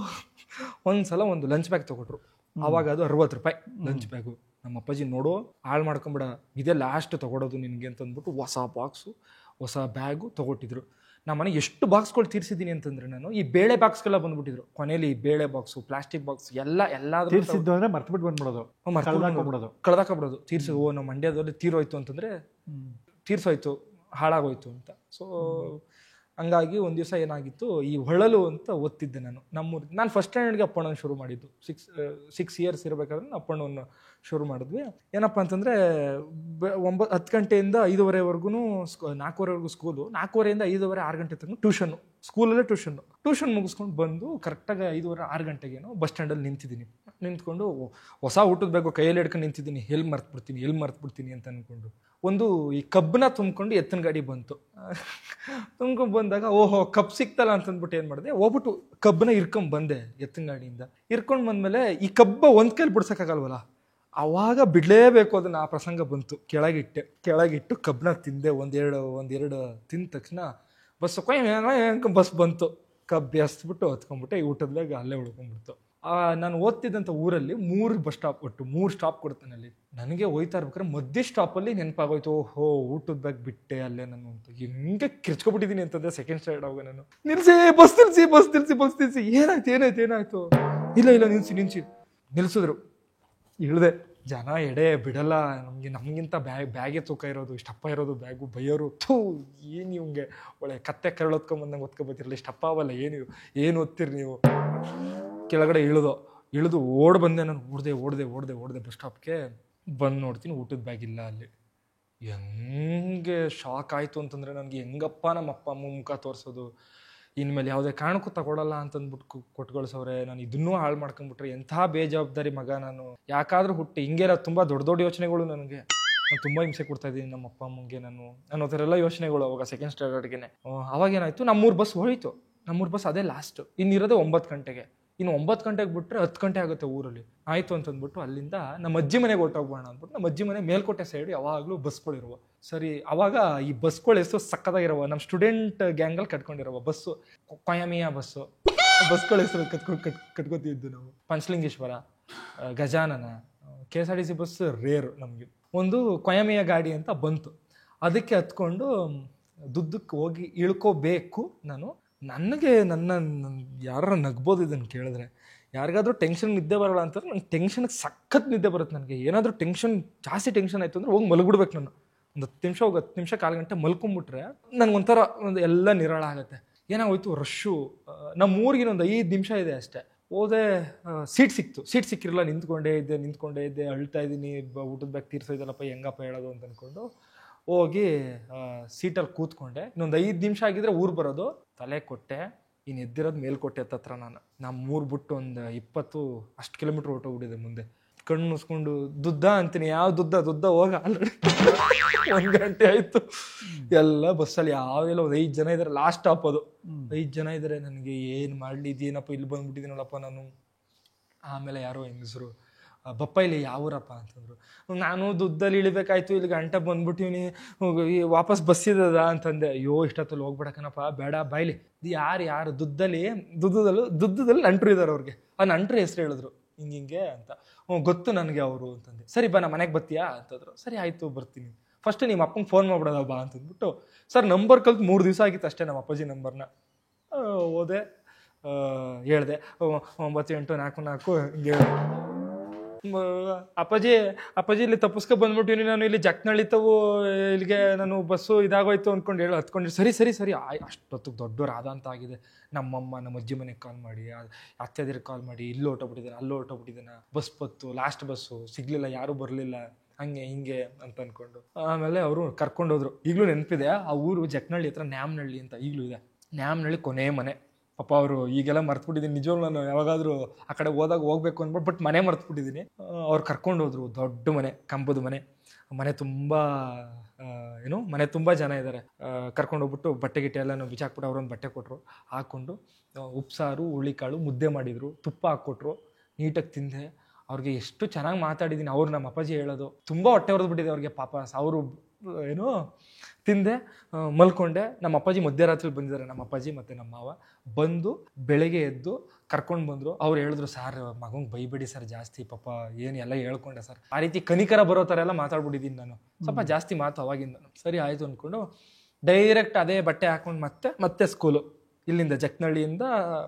ಒಂದ್ಸಲ ಒಂದು ಲಂಚ್ ಬ್ಯಾಗ್ ತಗೊಟ್ರು. ಆವಾಗ ಅದು 60 ರೂಪಾಯಿ ಲಂಚ್ ಬ್ಯಾಗು. ನಮ್ಮ ಅಪ್ಪಾಜಿ ನೋಡು, ಹಾಳು ಮಾಡ್ಕೊಂಬಿಡ, ಇದೇ ಲಾಸ್ಟ್ ತಗೊಡೋದು ನಿನಗೆ ಅಂತ ಅಂದ್ಬಿಟ್ಟು ಹೊಸ ಬಾಕ್ಸು ಹೊಸ ಬ್ಯಾಗು ತಗೊಟ್ಟಿದ್ರು. ನಮ್ಮ ಮನೆಗೆ ಎಷ್ಟು ಬಾಕ್ಸ್ಗಳು ತೀರ್ಸಿದ್ದೀನಿ ಅಂತಂದ್ರೆ, ನಾನು ಈ ಬೇಳೆ ಬಾಕ್ಸ್ಗೆಲ್ಲ ಬಂದ್ಬಿಟ್ಟಿದ್ರು. ಕೊನೆಯಲ್ಲಿ ಈ ಬೇಳೆ ಬಾಕ್ಸು, ಪ್ಲಾಸ್ಟಿಕ್ ಬಾಕ್ಸ್ ಎಲ್ಲಾದ್ರೂ ತೀರ್ಸಿದ್ದು ಅಂದ್ರೆ ಮರ್ತ್ಬಿಟ್ಟು ಬಂದ್ಬಿಡೋದು, ಕಳ್ದಾಕೊಂಡ್ಬಿಡೋದು. ತೀರ್ಸಿ ನಮ್ಮ ಮಂಡ್ಯದಲ್ಲಿ ತೀರೋಯ್ತು ಅಂತಂದ್ರೆ ತೀರ್ಸೋಯ್ತು, ಹಾಳಾಗೋಯ್ತು ಅಂತ. ಸೊ ಹಂಗಾಗಿ ಒಂದು ದಿವಸ ಏನಾಗಿತ್ತು, ಈ ಹೊಳಲು ಅಂತ ಓದ್ತಿದ್ದೆ ನಾನು ನಮ್ಮೂರಿಗೆ. ನಾನು ಫಸ್ಟ್ ಸ್ಟ್ಯಾಂಡರ್ಡ್ಗೆ ಅಪ್ಪಣ್ಣನ ಶುರು ಮಾಡಿದ್ದು. 6 ಇಯರ್ಸ್ ಇರಬೇಕಾದ್ರೆ ಅಪ್ಪಣ್ಣವನ್ನು ಶುರು ಮಾಡಿದ್ವಿ. ಏನಪ್ಪ ಅಂತಂದರೆ 10 ಗಂಟೆಯಿಂದ 5:30ವರೆಗೂ 4:00ವರೆಗೂ ಸ್ಕೂಲು, 4:30ಯಿಂದ 5:30, 6 ಗಂಟೆ ತನಕ ಟ್ಯೂಷನ್ನು, ಸ್ಕೂಲಲ್ಲೇ ಟ್ಯೂಷನ್ ಮುಗಿಸ್ಕೊಂಡು ಬಂದು ಕರೆಕ್ಟಾಗಿ 5:30, 6 ಗಂಟೆಗೇನೋ ಬಸ್ ಸ್ಟ್ಯಾಂಡಲ್ಲಿ ನಿಂತ್ಕೊಂಡು ಹೊಸ ಊಟದ ಬ್ಯಾಗು ಕೈಯಲ್ಲಿ ಹಿಡ್ಕೊಂಡು ನಿಂತಿದ್ದೀನಿ. ಎಲ್ಲಿ ಮರ್ತ್ಬಿಡ್ತೀನಿ ಅಂತ ಅಂದ್ಕೊಂಡು ಒಂದು ಈ ಕಬ್ಬನ್ನ ತುಂಬ್ಕೊಂಡು ಎತ್ತಿನ ಗಾಡಿ ಬಂತು. ತುಂಬ್ಕೊಂಡು ಬಂದಾಗ ಓಹೋ ಕಬ್ ಸಿಕ್ತಲ್ಲ ಅಂತಂದ್ಬಿಟ್ಟು ಏನು ಮಾಡಿದೆ, ಹೋಗ್ಬಿಟ್ಟು ಕಬ್ಬನ್ನ ಬಂದೆ ಎತ್ತಿನ ಗಾಡಿಯಿಂದ. ಇರ್ಕೊಂಡು ಬಂದಮೇಲೆ ಈ ಕಬ್ಬ ಒಂದು ಕೈಲಿ ಬಿಡ್ಸೋಕ್ಕಾಗಲ್ವಲ್ಲ, ಆವಾಗ ಬಿಡಲೇಬೇಕು ಅದನ್ನು. ಆ ಪ್ರಸಂಗ ಬಂತು. ಕೆಳಗಿಟ್ಟು ಕಬ್ಬನ್ನ ತಿಂದೆ. ಒಂದೆರಡು ತಿಂದ ತಕ್ಷಣ ಬಸ್ ಬಂತು. ಕಬ್ಬು ಎಸ್ಬಿಟ್ಟು ಹತ್ಕೊಂಡ್ಬಿಟ್ಟೆ. ಈ ಊಟದಾಗ ಅಲ್ಲೇ ಉಳ್ಕೊಂಡ್ಬಿಡ್ತು. ನಾನು ಓದ್ತಿದ್ದಂಥ ಊರಲ್ಲಿ 3 ಬಸ್ ಸ್ಟಾಪ್, ಒಟ್ಟು 3 ಸ್ಟಾಪ್ ಕೊಡ್ತಾನೆ ಅಲ್ಲಿ. ನನಗೆ ಹೋಯ್ತಾ ಇರ್ಬೇಕಾದ್ರೆ ಮಧ್ಯೆ ಸ್ಟಾಪಲ್ಲಿ ನೆನಪಾಗೋಯ್ತು, ಓಹೋ ಊಟದ ಬ್ಯಾಗ್ ಬಿಟ್ಟೆ ಅಲ್ಲೇ ನಾನು ಅಂತ. ಹಿಂಗೆ ಕಿರ್ಚ್ಕೊಬಿಟ್ಟಿದ್ದೀನಿ ಅಂತಂದ್ರೆ ಸೆಕೆಂಡ್ ಸ್ಟ್ಯಾಂಡರ್ಡ್ ಆವಾಗ ನಾನು ಬಸ್ ನಿಲ್ಸಿ ಏನಾಯ್ತು ಇಲ್ಲ ನಿಲ್ಸಿದ್ರು. ಇಳಿದೆ. ಜನ ಎಡೆ ಬಿಡಲ್ಲ, ನಮಗಿಂತ ಬ್ಯಾಗೇ ತೂಕ ಇರೋದು, ಇಷ್ಟಪ್ಪ ಇರೋದು ಬ್ಯಾಗು, ಬೈಯೋರು. ಏನು ಇವಂಗೆ ಒಳ್ಳೆ ಕತ್ತೆ ಕರಳು ಹೊತ್ಕೊಂಬಂದಂಗೆ ಹೊತ್ಕೊಬತ್ತಿರಲಿ, ಇಷ್ಟಪ್ಪ ಅವಲ್ಲ, ಏನು ಓದ್ತೀರಿ ನೀವು. ಕೆಳಗಡೆ ಇಳಿದು ಓಡ್ ಬಂದೆ ನಾನು. ಓಡ್ದೆ ಬಸ್ ಸ್ಟಾಪ್ಗೆ ಬಂದು ನೋಡ್ತೀನಿ ಊಟದ ಬ್ಯಾಗ್ ಇಲ್ಲ ಅಲ್ಲಿ. ಹೆಂಗೆ ಶಾಕ್ ಆಯಿತು ಅಂತಂದರೆ ನನಗೆ, ಹೆಂಗಪ್ಪ ನಮ್ಮ ಅಪ್ಪ ಅಮ್ಮ ಮುಖ ತೋರಿಸೋದು, ಇನ್ಮೇಲೆ ಯಾವುದೇ ಕಾರಣಕ್ಕೂ ತಗೊಳ್ಳಲ್ಲ ಅಂತಂದ್ಬಿಟ್ಟು ಕೊಟ್ಕೊಳ್ಸವ್ರೆ. ನಾನು ಇದನ್ನೂ ಹಾಳು ಮಾಡ್ಕೊಂಡ್ಬಿಟ್ರೆ ಎಂಥ ಬೇಜವಾಬ್ದಾರಿ ಮಗ ನಾನು, ಯಾಕಾದ್ರೂ ಹುಟ್ಟಿ ಹಿಂಗೆಲ್ಲ ತುಂಬ ದೊಡ್ಡ ಯೋಚನೆಗಳು ನನಗೆ. ನಾನು ತುಂಬ ಹಿಂಸೆ ಕೊಡ್ತಾ ಇದ್ದೀನಿ ನಮ್ಮ ಅಪ್ಪ ಅಮ್ಮಂಗೆ ನಾನು ಥರ ಯೋಚನೆಗಳು ಅವಾಗ ಸೆಕೆಂಡ್ ಸ್ಟ್ಯಾಂಡರ್ಡ್ಗೆ. ಅವಾಗೇನಾಯಿತು, ನಮ್ಮೂರು ಬಸ್ ಹೋಯಿತು. ನಮ್ಮೂರು ಬಸ್ ಅದೇ ಲಾಸ್ಟ್. ಇನ್ನಿರೋದೇ 9 ಗಂಟೆಗೆ. ಇನ್ನು 9 ಗಂಟೆಗೆ ಬಿಟ್ಟರೆ 10 ಗಂಟೆ ಆಗುತ್ತೆ ಊರಲ್ಲಿ. ಆಯಿತು ಅಂತಂದ್ಬಿಟ್ಟು ಅಲ್ಲಿಂದ ನಮ್ಮ ಅಜ್ಜಿ ಮನೆಗೆ ಹೊಟ್ಟೋಗ್ಬೋಣ ಅಂದ್ಬಿಟ್ಟು, ನಮ್ಮ ಅಜ್ಜಿ ಮನೆ ಮೇಲ್ಕೋಟೆ ಸೈಡ್ ಯಾವಾಗಲೂ ಬಸ್ಗಳಿರುವ. ಸರಿ, ಅವಾಗ ಈ ಬಸ್ಗಳು ಎಷ್ಟು ಸಕ್ಕದಾಗಿರುವ, ನಮ್ಮ ಸ್ಟೂಡೆಂಟ್ ಗ್ಯಾಂಗಲ್ಲಿ ಕಟ್ಕೊಂಡಿರುವ ಬಸ್ಸು, ಕೊಯಮಿಯಾ ಬಸ್ಗಳ ಹೆಸರು ಕಟ್ಕೊತಿದ್ದು ನಾವು. ಪಂಚಲಿಂಗೇಶ್ವರ, ಗಜಾನನ, KSRTC ಬಸ್ ರೇರು ನಮಗೆ. ಒಂದು ಕೊಯಮಿಯಾ ಗಾಡಿ ಅಂತ ಬಂತು. ಅದಕ್ಕೆ ಹತ್ಕೊಂಡು ದುದ್ದಕ್ಕೆ ಹೋಗಿ ಇಳ್ಕೋಬೇಕು ನಾನು. ನನಗೆ ಯಾರು ನಗ್ಬೋದು ಇದನ್ನು ಕೇಳಿದ್ರೆ. ಯಾರಿಗಾದ್ರೂ ಟೆನ್ಷನ್ ನಿದ್ದೆ ಬರೋಲ್ಲ ಅಂತಂದ್ರೆ ನಂಗೆ ಟೆನ್ಷನ್ಗೆ ಸಖತ್ ನಿದ್ದೆ ಬರುತ್ತೆ. ನನಗೆ ಏನಾದರೂ ಜಾಸ್ತಿ ಟೆನ್ಷನ್ ಆಯಿತು ಅಂದರೆ ಹೋಗಿ ಮಲಗ್ಬಿಡ್ಬೇಕು. ನಾನು ಒಂದು 10 ನಿಮಿಷ 1/4 ಗಂಟೆ ಮಲ್ಕೊಂಬಿಟ್ರೆ ನನಗೊಂಥರ ಎಲ್ಲ ನಿರಾಳ ಆಗುತ್ತೆ. ಏನಾಗೋಯ್ತು, ರಶ್ಶು. ನಮ್ಮ ಊರಿಗೆ ಒಂದು 5 ನಿಮಿಷ ಇದೆ ಅಷ್ಟೇ. ಹೋದೆ, ಸೀಟ್ ಸಿಕ್ಕಿರಲ್ಲ. ನಿಂತ್ಕೊಂಡೇ ಇದ್ದೆ, ಅಳ್ತಾ ಇದ್ದೀನಿ. ಊಟದ ಬ್ಯಾಗ್ ತೀರ್ಸೋದಲ್ಲಪ್ಪ, ಹೆಂಗಪ್ಪ ಹೇಳೋದು ಅಂತ ಅಂದ್ಕೊಂಡು ಹೋಗಿ ಸೀಟಲ್ಲಿ ಕೂತ್ಕೊಂಡೆ. ಇನ್ನೊಂದು 5 ನಿಮಿಷ ಆಗಿದ್ರೆ ಊರು ಬರೋದು. ತಲೆ ಕೊಟ್ಟೆ, ಇನ್ನು ಎದ್ದಿರೋದು ಮೇಲ್ಕೋಟೆ ಹತ್ರ. ನಮ್ಮ ಊರು ಬಿಟ್ಟು ಒಂದು 20 ಅಷ್ಟು ಕಿಲೋಮೀಟ್ರ್ ಹೊಟ್ಟೋಗ್ಬಿಟ್ಟಿದೆ ಮುಂದೆ. ಕಣ್ಣು ಮುಸ್ಕೊಂಡು ದುದ್ದ ಅಂತೀನಿ. ಯಾವ ದುದ್ದ ಹೋಗ, ಆಲ್ರೆಡಿ 1 ಗಂಟೆ ಆಯಿತು. ಎಲ್ಲ ಬಸ್ಸಲ್ಲಿ ಯಾವೆಲ್ಲ ಒಂದು 5 ಜನ ಇದ್ದಾರೆ. ಲಾಸ್ಟ್ ಸ್ಟಾಪ್ ಅದು. 5 ಜನ ಇದ್ದಾರೆ. ನನಗೆ ಏನು ಮಾಡಲಿ, ಇದೇನಪ್ಪ ಇಲ್ಲಿ ಬಂದ್ಬಿಟ್ಟಿದ್ದೀನಲ್ಲಪ್ಪ ನಾನು. ಆಮೇಲೆ ಯಾರೋ ಹೆಂಗಸರು, ಬಪ್ಪ ಇಲ್ಲಿ ಯಾವ ಊರಪ್ಪ ಅಂತಂದ್ರು. ನಾನು ದುದ್ದಲ್ಲಿ ಇಳಿಬೇಕಾಯ್ತು, ಇಲ್ಲಿ ಗಂಟೆ ಬಂದ್ಬಿಟ್ಟಿವ್ನಿ, ವಾಪಸ್ ಬಸ್ಸಿದ ಅಂತಂದೆ. ಅಯ್ಯೋ ಇಷ್ಟೊತ್ತಲ್ಲಿ ಹೋಗ್ಬಿಡಕನಪ್ಪ, ಬೇಡ ಬಾಯ್ಲಿ. ಯಾರು ದುದ್ದದಲ್ಲಿ ನಂಟ್ರು ಇದ್ದಾರೆ ಅವ್ರಿಗೆ. ಆ ನಂಟ್ರು ಹೆಸರು ಹೇಳಿದ್ರು, ಹಿಂಗೆ ಅಂತ. ಗೊತ್ತು ನನಗೆ ಅವರು ಅಂತಂದೆ. ಸರಿ ಬಾ, ನಮ್ಮ ಮನೆಗೆ ಬರ್ತೀಯಾ ಅಂತಂದ್ರು. ಸರಿ ಆಯಿತು ಬರ್ತೀನಿ. ಫಸ್ಟ್ ನಿಮ್ಮ ಅಪ್ಪಂಗೆ ಫೋನ್ ಮಾಡ್ಬಿಡೋದ ಬಾ ಅಂತಂದ್ಬಿಟ್ಟು, ಸರ್ ನಂಬರ್ ಕಲ್ತು 3 ದಿವಸ ಆಗಿತ್ತು ಅಷ್ಟೇ ನಮ್ಮ ಅಪ್ಪಾಜಿ ನಂಬರ್ನ. ಹೋದೆ, ಹೇಳಿದೆ 9844 ಹಿಂಗೆ ಅಪ್ಪಾಜಿ ಇಲ್ಲಿ ತಪ್ಪಿಸ್ಕೊ ಬಂದ್ಬಿಟ್ಟಿನಿ, ನಾನು ಇಲ್ಲಿ ಜಕ್ನಳ್ಳಿ ತವು ಇಲ್ಲಿಗೆ ನಾನು ಬಸ್ಸು ಇದಾಗೋಯ್ತು ಅಂದ್ಕೊಂಡು ಹತ್ಕೊಂಡು ಸರಿ ಅಷ್ಟೊತ್ತಿಗೆ ದೊಡ್ಡವ್ರು ಆದ ಅಂತ ಆಗಿದೆ. ನಮ್ಮಮ್ಮ ನಮ್ಮ ಅಜ್ಜಿ ಮನೆಗೆ ಕಾಲ್ ಮಾಡಿ, ಅತ್ತೆದಿರಿಗೆ ಕಾಲ್ ಮಾಡಿ, ಇಲ್ಲಿ ಹೊಟ್ಟೋಗ್ಬಿಟ್ಟಿದ್ದಾನೆ ಅಲ್ಲಿ ಹೊಟ್ಟೋಗ್ಬಿಟ್ಟಿದ್ದಾನೆ, ಬಸ್ ಬತ್ತು ಲಾಸ್ಟ್ ಬಸ್ಸು ಸಿಗ್ಲಿಲ್ಲ, ಯಾರೂ ಬರಲಿಲ್ಲ, ಹಂಗೆ ಹಿಂಗೆ ಅಂತ ಅಂದ್ಕೊಂಡು ಆಮೇಲೆ ಅವರು ಕರ್ಕೊಂಡೋದ್ರು. ಈಗಲೂ ನೆನಪಿದೆ ಆ ಊರು ಜಕ್ನಳ್ಳಿ ಹತ್ರ ನ್ಯಾಮನಹಳ್ಳಿ ಅಂತ ಈಗಲೂ ಇದೆ. ನ್ಯಾಮನಹಳ್ಳಿ ಕೊನೆ ಮನೆ. ಪಾಪ ಅವರು ಈಗೆಲ್ಲ ಮರ್ತ್ಬಿಟ್ಟಿದ್ದೀನಿ, ನಿಜವಾಗ್ಲೂ ನಾನು ಯಾವಾಗಾದರೂ ಆ ಕಡೆ ಹೋದಾಗ ಹೋಗ್ಬೇಕು ಅಂದ್ಬಿಟ್ಟು ಬಟ್ ಮನೆ ಮರ್ತ್ಬಿಟ್ಟಿದ್ದೀನಿ. ಅವ್ರು ಕರ್ಕೊಂಡೋದ್ರು. ದೊಡ್ಡ ಮನೆ, ಕಂಬದ ಮನೆ ತುಂಬ ಜನ ಇದ್ದಾರೆ. ಕರ್ಕೊಂಡೋಗ್ಬಿಟ್ಟು ಬಟ್ಟೆ ಗಿಟ್ಟೆ ಎಲ್ಲನೂ ಬಿಚ್ಚಾಕ್ಬಿಟ್ಟು ಅವ್ರೊಂದು ಬಟ್ಟೆ ಕೊಟ್ಟರು, ಹಾಕ್ಕೊಂಡು ಉಪ್ಸಾರು ಹುಳಿಕಾಳು ಮುದ್ದೆ ಮಾಡಿದರು, ತುಪ್ಪ ಹಾಕ್ಕೊಟ್ರು, ನೀಟಾಗಿ ತಿಂದೆ. ಅವ್ರಿಗೆ ಎಷ್ಟು ಚೆನ್ನಾಗಿ ಮಾತಾಡಿದ್ದೀನಿ. ಅವ್ರು ನಮ್ಮ ಅಪ್ಪಾಜಿ ಹೇಳೋದು ತುಂಬ ಹೊಟ್ಟೆ ಹೊಡೆದ್ಬಿಟ್ಟಿದೆ ಅವ್ರಿಗೆ ಪಾಪ. ಅವರು ತಿಂದೆ, ಮಲ್ಕೊಂಡೆ. ನಮ್ಮ ಅಪ್ಪಾಜಿ ಮಧ್ಯರಾತ್ರಿ ಬಂದಿದ್ದಾರೆ, ನಮ್ಮ ಅಪ್ಪಾಜಿ ಮತ್ತು ನಮ್ಮ ಮಾವ ಬಂದು ಬೆಳಗ್ಗೆ ಎದ್ದು ಕರ್ಕೊಂಡು ಬಂದರು. ಅವ್ರು ಹೇಳಿದ್ರು, ಸರ್ ಮಗಂಗೆ ಬೈಬೇಡಿ ಸರ್ ಜಾಸ್ತಿ, ಪಾಪ ಏನು ಎಲ್ಲ ಹೇಳ್ಕೊಂಡೆ ಸರ್. ಆ ರೀತಿ ಕನಿಕರ ಬರೋ ಥರ ಎಲ್ಲ ಮಾತಾಡ್ಬಿಟ್ಟಿದ್ದೀನಿ ನಾನು, ಸ್ವಲ್ಪ ಜಾಸ್ತಿ ಮಾತು ಅವಾಗಿಂದ. ಸರಿ ಆಯಿತು ಅಂದ್ಕೊಂಡು ಡೈರೆಕ್ಟ್ ಅದೇ ಬಟ್ಟೆ ಹಾಕೊಂಡು ಮತ್ತೆ ಸ್ಕೂಲು. ಇಲ್ಲಿಂದ ಜಕ್ನಹಳ್ಳಿಯಿಂದ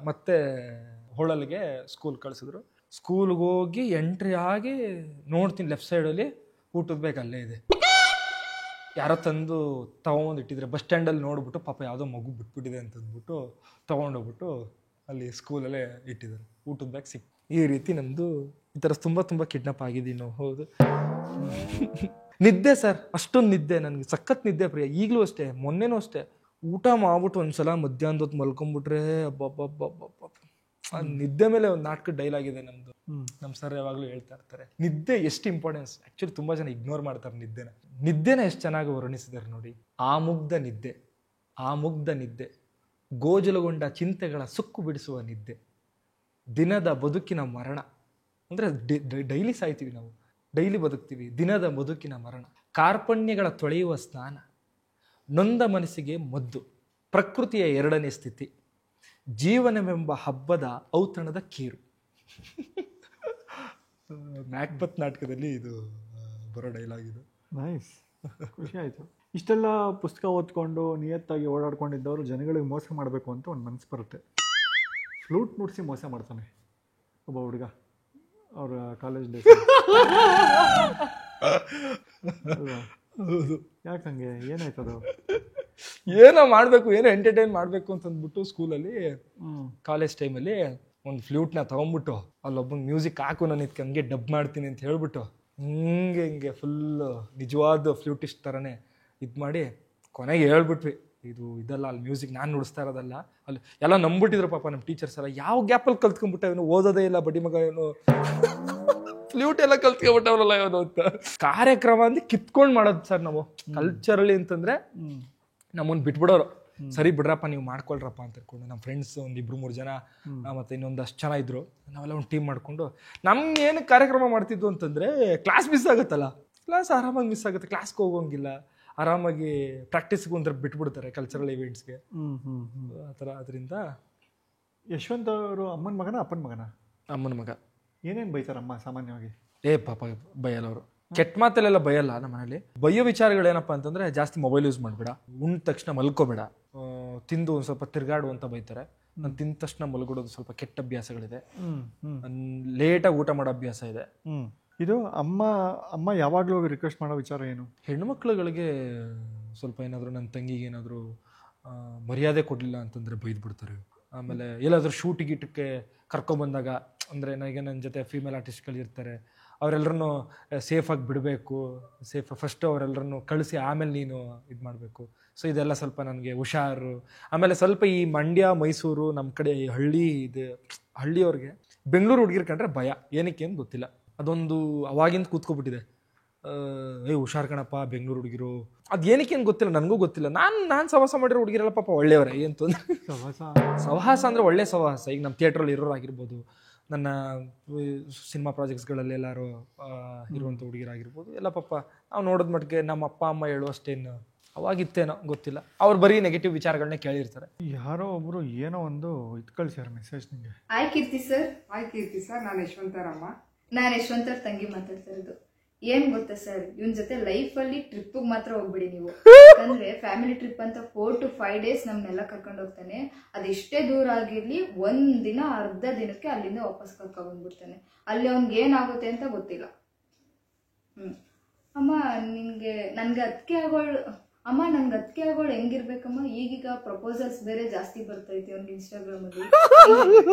ಮತ್ತೆ ಹೊಳಲ್ಗೆ ಸ್ಕೂಲ್ ಕಳಿಸಿದ್ರು. ಸ್ಕೂಲ್ಗೆ ಹೋಗಿ ಎಂಟ್ರಿ ಆಗಿ ನೋಡ್ತೀನಿ, ಲೆಫ್ಟ್ ಸೈಡಲ್ಲಿ ಊಟದ ಬ್ಯಾಗ್ ಅಲ್ಲೇ ಇದೆ. ಯಾರೋ ತಂದು ತೊಗೊಂಡು ಇಟ್ಟಿದ್ರೆ. ಬಸ್ ಸ್ಟ್ಯಾಂಡಲ್ಲಿ ನೋಡ್ಬಿಟ್ಟು ಪಾಪ ಯಾವುದೋ ಮಗು ಬಿಟ್ಬಿಟ್ಟಿದೆ ಅಂತಂದ್ಬಿಟ್ಟು ತೊಗೊಂಡೋಗ್ಬಿಟ್ಟು ಅಲ್ಲಿ ಸ್ಕೂಲಲ್ಲೇ ಇಟ್ಟಿದ್ದಾರೆ. ಊಟದ ಬ್ಯಾಗ್ ಈ ರೀತಿ ನಮ್ಮದು ಈ ಥರ ತುಂಬ ಕಿಡ್ನಾಪ್ ಆಗಿದ್ದೀವಿ ನಾವು. ಹೌದು. ನಿದ್ದೆ ಸರ್, ಅಷ್ಟೊಂದು ನಿದ್ದೆ, ನನಗೆ ಸಖತ್ ನಿದ್ದೆ ಪ್ರಿಯ. ಈಗಲೂ ಅಷ್ಟೇ, ಮೊನ್ನೆನೂ ಅಷ್ಟೇ, ಊಟ ಮಾಡ್ಬಿಟ್ಟು ಒಂದ್ಸಲ ಮಧ್ಯಾಹ್ನದ ಹೊತ್ತು ಮಲ್ಕೊಂಡ್ಬಿಟ್ರೆ ನಿದ್ದೆ ಮೇಲೆ ಒಂದು ನಾಟಕ ಡೈಲಾಗ್ ಇದೆ ನಮ್ದು. ನಮ್ಮ ಸರ್ ಯಾವಾಗಲೂ ಹೇಳ್ತಾ ಇರ್ತಾರೆ, ನಿದ್ದೆ ಎಷ್ಟು ಇಂಪಾರ್ಟೆನ್ಸ್. ಆ್ಯಕ್ಚುಲಿ ತುಂಬ ಜನ ಇಗ್ನೋರ್ ಮಾಡ್ತಾರೆ ನಿದ್ದೆನ ಎಷ್ಟು ಚೆನ್ನಾಗಿ ವರ್ಣಿಸಿದ್ದಾರೆ ನೋಡಿ. ಆ ಮುಗ್ಧ ನಿದ್ದೆ, ಗೋಜಲುಗೊಂಡ ಚಿಂತೆಗಳ ಸುಕ್ಕು ಬಿಡಿಸುವ ನಿದ್ದೆ, ದಿನದ ಬದುಕಿನ ಮರಣ. ಅಂದರೆ ಡೈಲಿ ಸಾಯ್ತೀವಿ ನಾವು, ಡೈಲಿ ಬದುಕ್ತೀವಿ. ದಿನದ ಬದುಕಿನ ಮರಣ, ಕಾರ್ಪಣ್ಯಗಳ ತೊಳೆಯುವ ಸ್ನಾನ, ನೊಂದ ಮನಸ್ಸಿಗೆ ಮದ್ದು, ಪ್ರಕೃತಿಯ ಎರಡನೇ ಸ್ಥಿತಿ, ಜೀವನವೆಂಬ ಹಬ್ಬದ ಔತಣದ ಕೀರು. ಮ್ಯಾಕ್ಬತ್ ನಾಟಕದಲ್ಲಿ ಇದು ಬರೋ ಡೈಲಾಗ್ ಇದು. ನೈಸ್, ಖುಷಿ ಆಯಿತು. ಇಷ್ಟೆಲ್ಲ ಪುಸ್ತಕ ಓದ್ಕೊಂಡು ನಿಯತ್ತಾಗಿ ಓಡಾಡ್ಕೊಂಡಿದ್ದವರು ಜನಗಳಿಗೆ ಮೋಸ ಮಾಡಬೇಕು ಅಂತ ಒಂದು ಮನಸ್ಸು ಬರುತ್ತೆ. ಫ್ಲೂಟ್ ನುಡಿಸಿ ಮೋಸ ಮಾಡ್ತಾನೆ ಒಬ್ಬ ಹುಡುಗ ಅವ್ರ ಕಾಲೇಜ್ ಡೇಸ್. ಹೌದು, ಯಾಕಂಗೆ ಏನಾಯ್ತದು? ಏನೋ ಮಾಡಬೇಕು, ಏನೋ ಎಂಟರ್ಟೈನ್ ಮಾಡಬೇಕು ಅಂತಂದ್ಬಿಟ್ಟು ಸ್ಕೂಲಲ್ಲಿ ಕಾಲೇಜ್ ಟೈಮಲ್ಲಿ ಒಂದು ಫ್ಲೂಟ್ನ ತೊಗೊಂಡ್ಬಿಟ್ಟು ಅಲ್ಲೊಬ್ಬಂಗೆ ಮ್ಯೂಸಿಕ್ ಹಾಕು, ನಾನು ಇದಕ್ಕೆ ಹಂಗೆ ಡಬ್ ಮಾಡ್ತೀನಿ ಅಂತ ಹೇಳ್ಬಿಟ್ಟು ಹಿಂಗೆ ಫುಲ್ಲು ನಿಜವಾದ ಫ್ಲೂಟಿಸ್ಟ್ ಥರನೇ ಇದು ಮಾಡಿ ಕೊನೆಗೆ ಹೇಳ್ಬಿಟ್ವಿ, ಇದಲ್ಲ ಅಲ್ಲಿ ಮ್ಯೂಸಿಕ್ ನಾನು ನುಡಿಸ್ತಾ ಇರೋದಲ್ಲ. ಅಲ್ಲಿ ಎಲ್ಲ ನಂಬಿಟ್ಟಿದ್ರು ಪಾಪ ನಮ್ಮ ಟೀಚರ್ಸ್ ಎಲ್ಲ. ಯಾವ ಗ್ಯಾಪಲ್ಲಿ ಕಲ್ತ್ಕೊಂಡ್ಬಿಟ್ಟ ಇವನು, ಓದೋದೇ ಇಲ್ಲ ಬಡ್ಡಿ ಮಗ ಇವನು, ಫ್ಲೂಟ್ ಎಲ್ಲ ಕಲ್ತ್ಕೊಂಡ್ಬಿಟ್ಟವರಲ್ಲ ಇವನು ಅಂತ. ಕಾರ್ಯಕ್ರಮ ಅಂದ್ರೆ ಕಿತ್ಕೊಂಡು ಮಾಡೋದು ಸರ್ ನಾವು ಕಲ್ಚರಲಿ ಅಂತಂದ್ರೆ. ನಮ್ಮನ್ನು ಬಿಟ್ಬಿಡೋರು, ಸರಿ ಬಿಡ್ರಪ್ಪ ನೀವು ಮಾಡ್ಕೊಳ್ರಪ್ಪ ಅಂತ ಹೇಳ್ಕೊಂಡು. ನಮ್ಮ ಫ್ರೆಂಡ್ಸ್ ಒಂದು 2-3 ಜನ ಮತ್ತು ಇನ್ನೊಂದಷ್ಟು ಜನ ಇದ್ರು, ನಾವೆಲ್ಲ ಒಂದು ಟೀಮ್ ಮಾಡಿಕೊಂಡು ನಮ್ಗೆ ಏನು ಕಾರ್ಯಕ್ರಮ ಮಾಡ್ತಿದ್ವು ಅಂತಂದರೆ, ಕ್ಲಾಸ್ ಮಿಸ್ ಆಗುತ್ತಲ್ಲ, ಕ್ಲಾಸ್ ಆರಾಮಾಗಿ ಮಿಸ್ ಆಗುತ್ತೆ, ಕ್ಲಾಸ್ಗೆ ಹೋಗೋಂಗಿಲ್ಲ, ಆರಾಮಾಗಿ ಪ್ರಾಕ್ಟೀಸ್ಗೆ ಒಂಥರ ಬಿಟ್ಬಿಡ್ತಾರೆ ಕಲ್ಚರಲ್ ಇವೆಂಟ್ಸ್ಗೆ ಆ ಥರ. ಅದರಿಂದ ಯಶವಂತ್ ಅವರು ಅಮ್ಮನ ಮಗನ ಅಪ್ಪನ ಮಗನ? ಅಮ್ಮನ ಮಗ. ಏನೇನು ಬೈತಾರಮ್ಮ ಸಾಮಾನ್ಯವಾಗಿ? ಪಾಪ ಬೈಯಲ್ಲ ಅವರು, ಕೆಟ್ಟ ಮಾತಲ್ಲೆಲ್ಲ ಬೈಯಲ್ಲ. ನಮ್ಮ ಮನೇಲಿ ಬೈಯೋ ವಿಚಾರಗಳೇನಪ್ಪ ಅಂತಂದರೆ, ಜಾಸ್ತಿ ಮೊಬೈಲ್ ಯೂಸ್ ಮಾಡಬೇಡ, ಉಂಡ ತಕ್ಷಣ ಮಲ್ಕೋಬೇಡ, ತಿಂದು ಒಂದು ಸ್ವಲ್ಪ ತಿರುಗಾಡು ಅಂತ ಬೈತಾರೆ. ನಾನು ತಿಂದ ತಕ್ಷಣ ಮಲ್ಗೊಡೋದು ಸ್ವಲ್ಪ ಕೆಟ್ಟ ಅಭ್ಯಾಸಗಳಿದೆ, ಲೇಟಾಗಿ ಊಟ ಮಾಡೋ ಅಭ್ಯಾಸ ಇದೆ. ಇದು ಅಮ್ಮ ಯಾವಾಗಲೂ ರಿಕ್ವೆಸ್ಟ್ ಮಾಡೋ ವಿಚಾರ ಏನು? ಹೆಣ್ಮಕ್ಳುಗಳಿಗೆ ಸ್ವಲ್ಪ ಏನಾದರೂ, ನನ್ನ ತಂಗಿಗೆ ಏನಾದರೂ ಮರ್ಯಾದೆ ಕೊಡಲಿಲ್ಲ ಅಂತಂದರೆ ಬೈದ್ಬಿಡ್ತಾರೆ. ಆಮೇಲೆ ಎಲ್ಲಾದರೂ ಶೂಟ್ ಗೀಟಕ್ಕೆ ಕರ್ಕೊಬಂದಾಗ, ಅಂದರೆ ನನಗೆ ನನ್ನ ಜೊತೆ ಫೀಮೇಲ್ ಆರ್ಟಿಸ್ಟ್ಗಳು ಇರ್ತಾರೆ, ಅವರೆಲ್ಲರನ್ನು ಸೇಫಾಗಿ ಬಿಡಬೇಕು, ಫಸ್ಟು ಅವರೆಲ್ಲರನ್ನು ಕಳಿಸಿ ಆಮೇಲೆ ನೀನು ಇದು ಮಾಡಬೇಕು. ಸೊ ಇದೆಲ್ಲ ಸ್ವಲ್ಪ ನನಗೆ ಹುಷಾರು. ಆಮೇಲೆ ಸ್ವಲ್ಪ ಈ ಮಂಡ್ಯ ಮೈಸೂರು ನಮ್ಮ ಕಡೆ ಹಳ್ಳಿಯವ್ರಿಗೆ ಬೆಂಗಳೂರು ಹುಡುಗಿರ್ ಕಂಡ್ರೆ ಭಯ, ಏನಕ್ಕೆ ಏನು ಗೊತ್ತಿಲ್ಲ, ಅದೊಂದು ಅವಾಗಿಂದ ಕೂತ್ಕೊಬಿಟ್ಟಿದೆ. ಹುಷಾರು ಕಣಪ್ಪ ಬೆಂಗಳೂರು ಹುಡುಗಿರು, ಅದು ಏನಕ್ಕೆ ಏನು ಗೊತ್ತಿಲ್ಲ, ನನಗೂ ಗೊತ್ತಿಲ್ಲ. ನಾನು ಸಹವಾಸ ಮಾಡಿರೋ ಹುಡುಗಿರಲ್ಲ ಪಾಪ ಒಳ್ಳೆಯವರೇ, ಏನು ತೊಂದರೆ. ಸಹವಾಸ ಅಂದರೆ ಒಳ್ಳೆ ಸಹವಾಸ. ಈಗ ನಮ್ಮ ಥಿಯೇಟ್ರಲ್ಲಿ ಇರೋರಾಗಿರ್ಬೋದು, ನನ್ನ ಸಿನಿಮಾ ಪ್ರಾಜೆಕ್ಟ್ಸ್ಗಳಲ್ಲಿ ಎಲ್ಲರೂ ಇರುವಂಥ ಹುಡುಗಿರಾಗಿರ್ಬೋದು, ಎಲ್ಲ ಪಾಪ ನಾವು ನೋಡೋದು ಮಟ್ಟಿಗೆ ನಮ್ಮ ಅಪ್ಪ ಅಮ್ಮ ಹೇಳುವಷ್ಟೇನು ಅವಾಗಿತ್ತೇನೋ ಗೊತ್ತಿಲ್ಲ, ಅವ್ರು ಬರೀ ನೆಗೆಟಿವ್ ವಿಚಾರಗಳನ್ನೇ ಕೇಳಿರ್ತಾರೆ. ಯಾರೋ ಒಬ್ರು ಏನೋ ಒಂದು ಇದು ಕಳಿಸ್ಯಾರ ಮೆಸೇಜ್ ನಿಮಗೆ. ಹಾಯ್ ಕೀರ್ತಿ ಸರ್. ನಾನು ಯಶವಂತರಮ್ಮ. ನಾನು ಯಶವಂತರ ತಂಗಿ ಮಾತಾಡ್ತಾ ಇರೋದು. ಏನ್ ಗೊತ್ತಾ ಸರ್, ಇವನ್ ಜೊತೆ ಲೈಫ್ ಅಲ್ಲಿ ಟ್ರಿಪ್ ಮಾತ್ರ ಹೋಗ್ಬಿಡಿ ನೀವು. ಯಾಕಂದ್ರೆ ಫ್ಯಾಮಿಲಿ ಟ್ರಿಪ್ ಅಂತ 4 to 5 days ನಮ್ನೆಲ್ಲ ಕರ್ಕೊಂಡು ಹೋಗ್ತಾನೆ. ಅದೆಷ್ಟೇ ದೂರ ಆಗಿರ್ಲಿ, ಒಂದಿನ ಅರ್ಧ ದಿನಕ್ಕೆ ಅಲ್ಲಿಂದ ವಾಪಸ್ ಕರ್ಕೊಂಡ್ ಬಂದ್ಬಿಡ್ತಾನೆ. ಅಲ್ಲಿ ಅವ್ನ್ಗೆ ಏನಾಗುತ್ತೆ ಅಂತ ಗೊತ್ತಿಲ್ಲ. ಅಮ್ಮ ನನ್ಗೆ ಅದಕ್ಕೆ ಆಗೋಳು ಹೆಂಗಿರ್ಬೇಕಮ್ಮ? ಈಗೀಗ ಪ್ರಪೋಸಲ್ಸ್ ಬೇರೆ ಜಾಸ್ತಿ ಬರ್ತೈತಿ ಅವ್ನಿಗೆ ಇನ್ಸ್ಟಾಗ್ರಾಮ್ ಅಲ್ಲಿ.